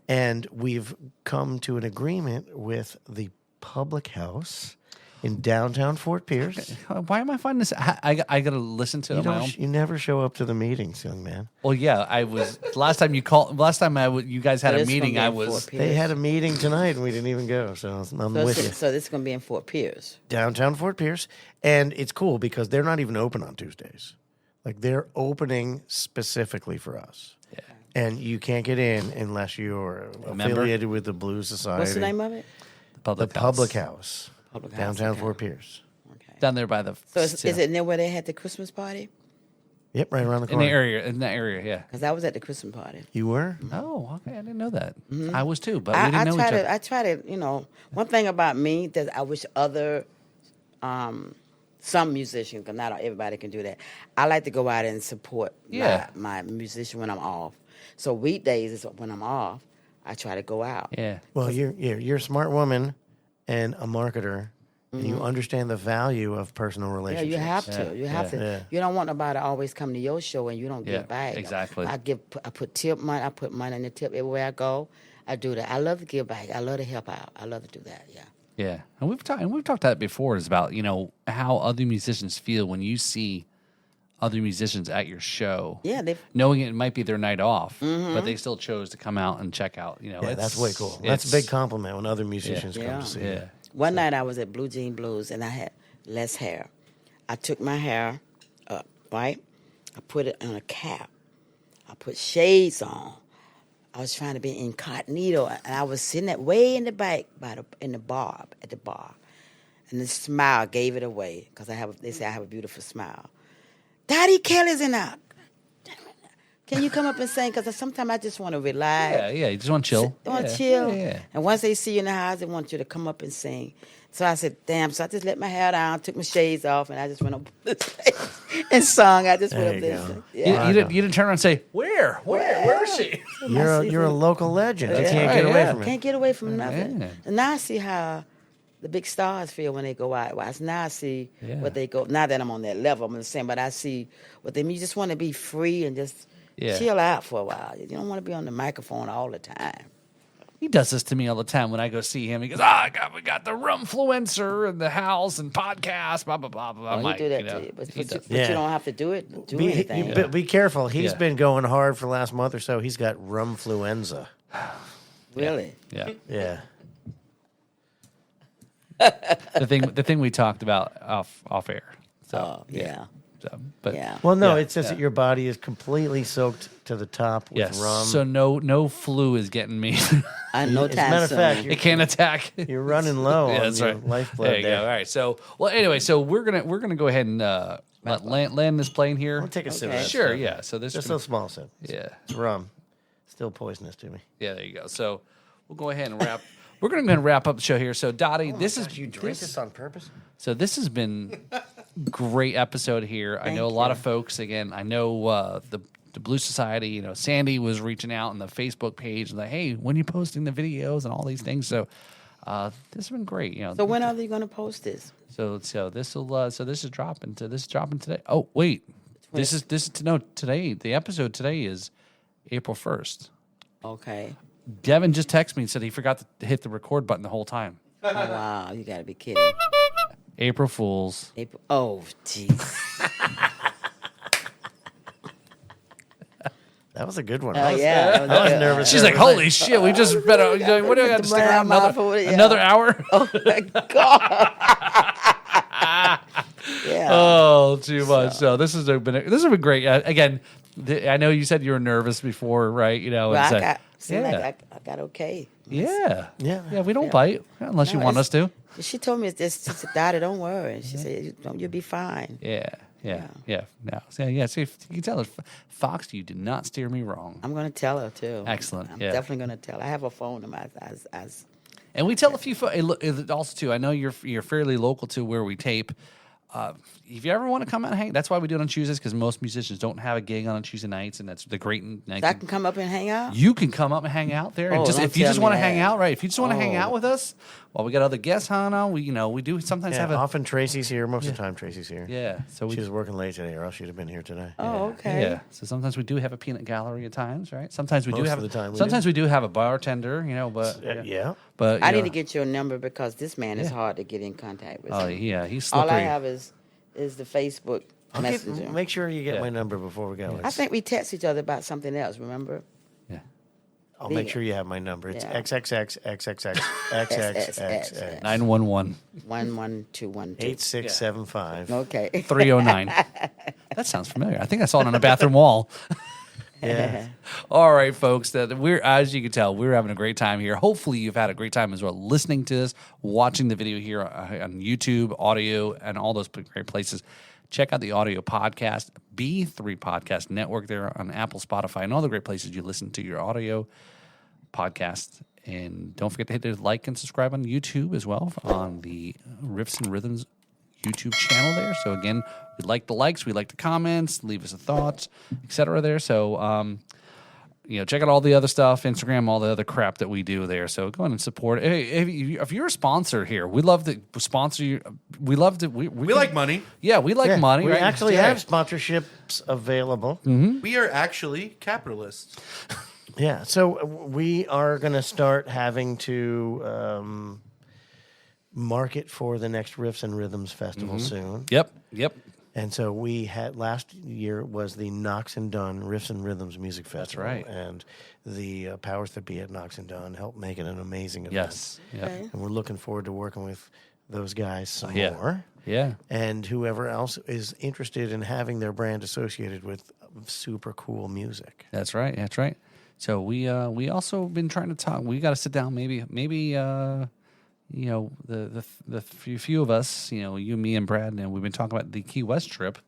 And we've come to an agreement with the Public House in downtown Fort Pierce. Why am I finding this? I got to listen to it on my own. You never show up to the meetings, young man. Well, yeah, I was last time you called. Last time you guys had So a this meeting, gonna I be in was. Fort Pierce. They had a meeting tonight and we didn't even go, so I'm with you. So this is gonna be in Fort Pierce. Downtown Fort Pierce. And it's cool because they're not even open on Tuesdays. Like they're opening specifically for us. Yeah. And you can't get in unless you're affiliated with the Blues Society. What's the name of it? The Public House. Public House, Downtown okay. Fort Pierce. Okay. Down there by the. So is it near where they had the Christmas party? Yep, right around the in corner. the area? In that area, yeah. Because I was at the Christmas party. You were? Oh, okay. I didn't know that. I was too, but we didn't I know each other. I try to, one thing about me that I wish other, some musicians, because not everybody can do that. I like to go out and support my musician when I'm off. So weekdays is when I'm off. I try to go out. Yeah. Well, you're a smart woman and a marketer, and you understand the value of personal Yeah, relationships. you have to. You have to. Yeah. You don't want nobody to always come to your show and you don't give back. exactly. I put tip money. I put money in the tip everywhere I go. I do that. I love to give back. I love to help out. I love to do that. Yeah. Yeah, and we've talked that before. Is about how other musicians feel when you see other musicians at your show. Yeah, knowing it might be their night off, but they still chose to come out and check out. Yeah, that's way cool. That's a big compliment when other musicians come to see you. Yeah. One night I was at Blue Jean Blues and I had less hair. I took my hair up, right? I put it on a cap. I put shades on. I was trying to be incognito, and I was sitting way in the back at the bar, and the smile gave it away because they say I have a beautiful smile. Dottie Kelly's in there. Can you come up and sing? Because sometimes I just want to relax. Yeah, you just want to chill. They want to chill. Yeah. And once they see you in the house, they want you to come up and sing. So I said, damn. So I just let my hair down, took my shades off, and I just went up the stage and sung. I just went up there. And sang. Yeah. You didn't turn around and say, Where is she? You're a local legend. You Yeah. can't get away from it. Can't get away from nothing. Yeah. And now I see how the big stars feel when they go out. Now I see what they go. Not that I'm on that level, I'm just saying, but I see what they mean. You just want to be free and just chill out for a while. You don't want to be on the microphone all the time. He does this to me all the time when I go see him. He goes, we got the rumfluencer and the house and podcast, blah, blah, blah, blah. Well, he do that to you. But you don't have to do it. Anything. Be careful. He's been going hard for the last month or so. He's got rumfluenza. Really? Yeah. Yeah. The thing we talked about off air. So Yeah. So, but Yeah. Well, no, Yeah, it says yeah. that your body is completely soaked to the top with yes, rum. so no flu is getting me. No As a time matter of soon. fact, It can't attack. you're running low Yeah, on that's your right. lifeblood There you go. All right. So, well, anyway, so we're gonna go ahead and land this plane here. I'll take a sip of Okay. that Sure. stuff. Yeah. So this. Just is a small sip. yeah. It's rum. Still poisonous to me. Yeah. There you go. So we'll go ahead and wrap. We're going to go ahead and wrap up the show here. So Dottie, this is You drink this on purpose? so this has been great episode here. I know a lot of folks. Again, I know the Blue Society. You know, Sandy was reaching out on the Facebook page and like, hey, when you posting the videos and all these things. So this has been great. You know. So when are they going to post this? So this will this is dropping today. Oh wait, this is today. The episode today is April 1st. Okay. Devin just texted me and said he forgot to hit the record button the whole time. Oh, wow, you got to be kidding. April Fools. April. Oh, jeez. That was a good one. Oh, yeah. I was nervous. She's like, holy shit, we just better. What do I got to stick around another hour? Oh, my God. Yeah. Oh, too much. So this has been great. Again, I know you said you were nervous before, right? You know, Well, and I got okay. yeah. Yeah. We don't bite unless you No, want us to. She told me she said, Dottie, don't worry. She said, you'll be fine. Yeah. No. So, yeah. See, if you can tell her, Fox, you did not steer me wrong. I'm going to tell her, too. Excellent, I'm yeah. definitely going to tell her. I have a phone number as And we tell a few also too. I know you're fairly local to where we tape. If you ever want to come out and hang, that's why we do it on Tuesdays, because most musicians don't have a gig on Tuesday nights, and that's the great night. So I can come up and hang out? You can come up and hang out there. And Oh, just don't if you tell just me want to that. hang out, right? If you just want to hang Oh. out with us, while we got other guests on, we do sometimes Yeah, have a often Tracy's here. Most of the time, Tracy's here. yeah. So we She was working late today, or else she'd have been here today. Oh, okay. yeah. So sometimes we do have a peanut gallery at times, right? Sometimes we do Most have of the time we sometimes we do have a bartender, but Yeah. but I you need know, to get your number because this man is Yeah. hard to get in contact with. Oh yeah, he's All slippery. I have is the Facebook Messenger. Make sure you get Yeah. my number before we go. I think we text each other about something else, remember? yeah. I'll make sure you have my number. It's Yeah. XXX 911 11212. 8675. Okay. 309. That sounds familiar. I think I saw it on a bathroom wall. Yeah. All right, folks. That we're, as you can tell, we're having a great time here. Hopefully, you've had a great time as well listening to this, watching the video here on YouTube, audio, and all those great places. Check out the audio podcast, B3 Podcast Network there on Apple, Spotify, and all the great places you listen to your audio podcast. And don't forget to hit the like and subscribe on YouTube as well on the Riffs and Rhythms YouTube channel there. So again, we like the likes, we like the comments, leave us a thought, etc. there. So check out all the other stuff, Instagram, all the other crap that we do there. So go ahead and support. Hey, if you're a sponsor here, we love to sponsor you. We love to. We like money. Yeah, we like Yeah, money. We right? actually Yeah. have sponsorships available. We are actually capitalists. Yeah, so we are going to start having to market for the next Riffs and Rhythms Festival soon. Yep. And so we had last year was the Knox and Dunn Riffs and Rhythms Music Festival. right. And the powers that be at Knox and Dunn helped make it an amazing event. Yes. Yep. Okay. And we're looking forward to working with those guys some Yeah. more. Yeah. And whoever else is interested in having their brand associated with super cool music. That's right. That's right. So we also been trying to talk. We got to sit down. Maybe the few of us, you, me, and Brad, and we've been talking about the Key West trip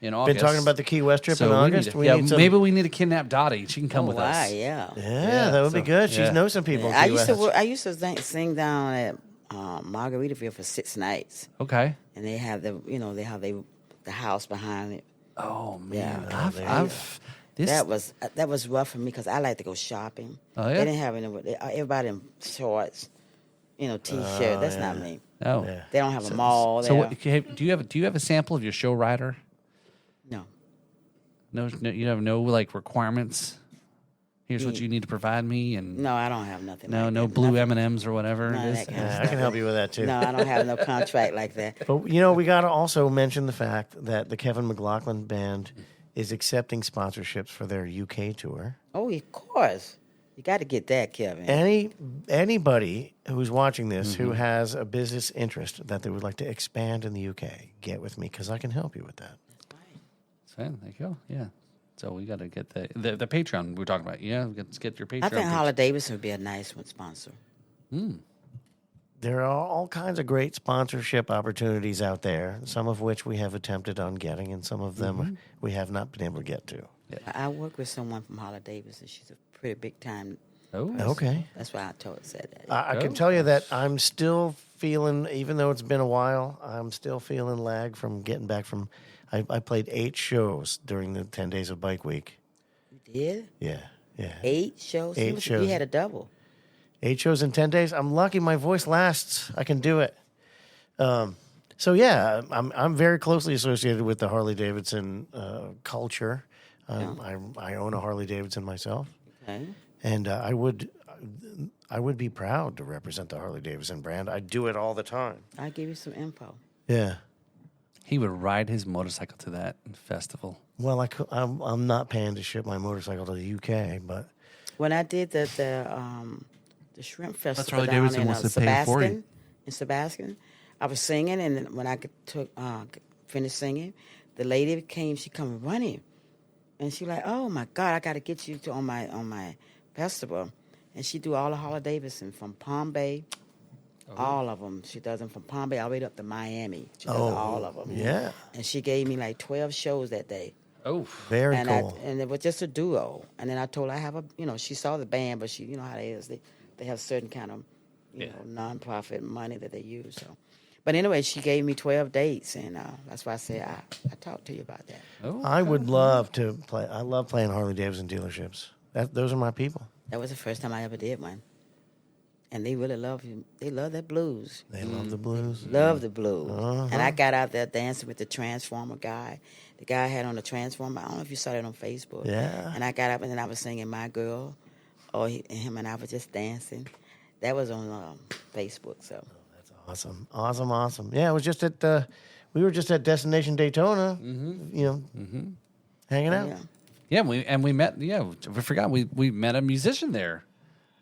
in August. Been talking about the Key West trip So in we August? need to- maybe we need to kidnap Dottie. She can come with us. Yeah. Yeah, that would be good. She yeah. knows some people. in I Key used to West. work, I used to sing down at Margaritaville for 6 nights, Okay. and they have the house behind it. Oh man, Yeah. this That was rough for me because I like to go shopping. Oh, yeah? They didn't have any. Everybody in shorts, t-shirt. That's not me. oh. Yeah. They don't have a mall there. So what, do you have a sample of your show rider? No. No, you have no requirements. Here's what you need to provide me, and No, I don't have nothing. no like that. blue Nothing. M&Ms or whatever None it of is. that kind of Yeah, I can help you with that too. No, I don't have no contract like that. But we got to also mention the fact that the Kevin McLaughlin Band is accepting sponsorships for their UK tour. Oh, of course. You got to get that, Kevin. Anybody who's watching this who has a business interest that they would like to expand in the UK, get with me because I can help you with that. There you go. Yeah. So we got to get the Patreon we were talking about. Yeah, let's get your Patreon. I think Harley Davidson would be a nice one sponsor. There are all kinds of great sponsorship opportunities out there, some of which we have attempted on getting, and some of them we have not been able to get to. Yeah. I work with someone from Harley Davidson. She's a pretty big time. Oh, Okay. That's why I said that. I can tell you that I'm still feeling, even though it's been a while, I'm still feeling lag from getting back from. I played 8 shows during the 10 days of Bike Week. You did? Yeah. 8 shows? 8 shows. You had a double. 8 shows in 10 days. I'm lucky my voice lasts. I can do it. So yeah, I'm very closely associated with the Harley Davidson culture. I own a Harley Davidson myself, Okay. and I would be proud to represent the Harley Davidson brand. I do it all the time. I'll give you some info. Yeah. he would ride his motorcycle to that festival. Well, I'm not paying to ship my motorcycle to the UK, but When I did the shrimp festival Harley down Davidson in wants to pay for you. Sebastian, I was singing, and then when I finished singing, the lady came. She come running, and she like, "Oh my God, I got to get you on my festival." And she do all the Harley Davidson from Palm Bay, all of them. She does them from Palm Bay all the way up to Miami. She does all of them. yeah, And she gave me like 12 shows that day. Oh, very And cool. and it was just a duo. And then I told her I have she saw the band, but she, how they is. They have certain kind of, nonprofit money that they use. So, but anyway, she gave me 12 dates, and that's why I said I talked to you about that. oh, I would love to play. I love playing Harley Davidson dealerships. Those are my people. That was the first time I ever did one. And they really love you. They love that blues. They love the blues. Love the blues. And I got out there dancing with the Transformer guy. The guy had on the Transformer. I don't know if you saw that on Facebook. Yeah. And I got up and then I was singing My Girl. Him and I were just dancing. That was on Facebook. So Awesome. Yeah, it was just at we were just at Destination Daytona, hanging out. yeah. yeah. We met. Yeah, we forgot we met a musician there.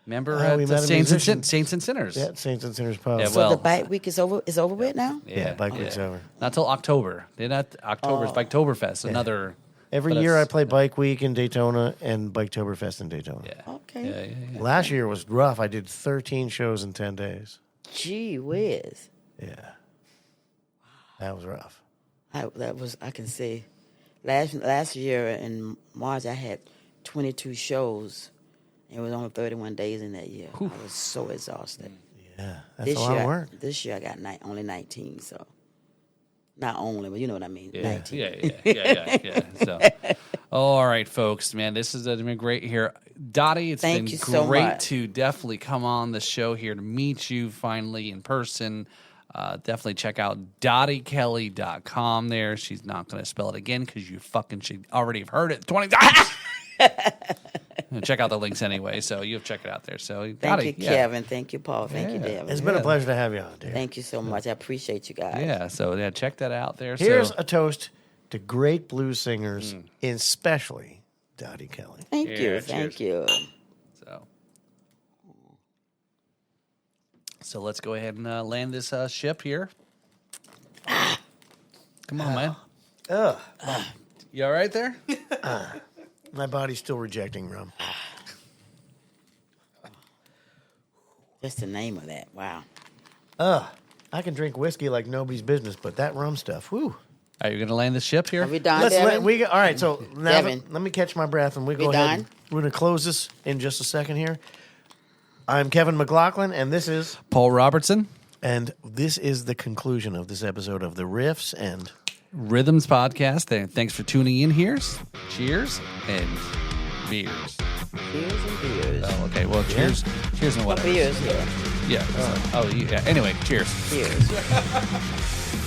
Remember we at met a Saints musician. and Sinners. Yeah, Saints and Sinners Pub. Yeah, So well, the bike week is over with now? Yeah, Bike Week's over. Not till October. They're not October's Biketoberfest. Another. Every but year I it's- play Bike Week in Daytona and Biketoberfest in Daytona. Yeah. Okay. Yeah. Last year was rough. I did 13 shows in 10 days. Gee whiz. Yeah. That was rough. I can see. Last year in March I had 22 shows. It was only 31 days in that year. I was so exhausted. Yeah, that's a lot of work. This year I got only 19, so not only, but you know what I mean. Yeah, 19. yeah. So, all right, folks, man, this has been great here. Dottie, it's Thank been you so great much. to definitely come on the show here to meet you finally in person. Definitely check out DottieKelly.com there. She's not going to spell it again because you fucking should already have heard it 20 times. Check out the links anyway, so you'll check it out there. So, Thank Dottie, you, Kevin. Thank you, Paul. Thank you, Devin. It's been a pleasure to have you on, dear. Thank you so much. I appreciate you guys. Yeah, so check that out there. Here's so, a toast to great blues singers, especially Dottie Kelly. Thank Yeah, you. cheers. Thank you. So let's go ahead and land this ship here. Come on, man. Ugh. You all right there? My body's still rejecting rum. Just the name of that. Wow. I can drink whiskey like nobody's business, but that rum stuff, whew. Are you going to land the ship here? Are we done, Let's Devin? all right, so now Devin. let me catch my breath and we go We ahead. done? We're going to close this in just a second here. I'm Kevin McLaughlin, and this is Paul Robertson, the conclusion of this episode of The Riffs and Rhythms Podcast. Thanks for tuning in here. Cheers and beers. Beers and beers. Oh, okay. Well, cheers. Cheers and What whatever. beers here? Yeah. Yeah. Anyway, cheers. Cheers.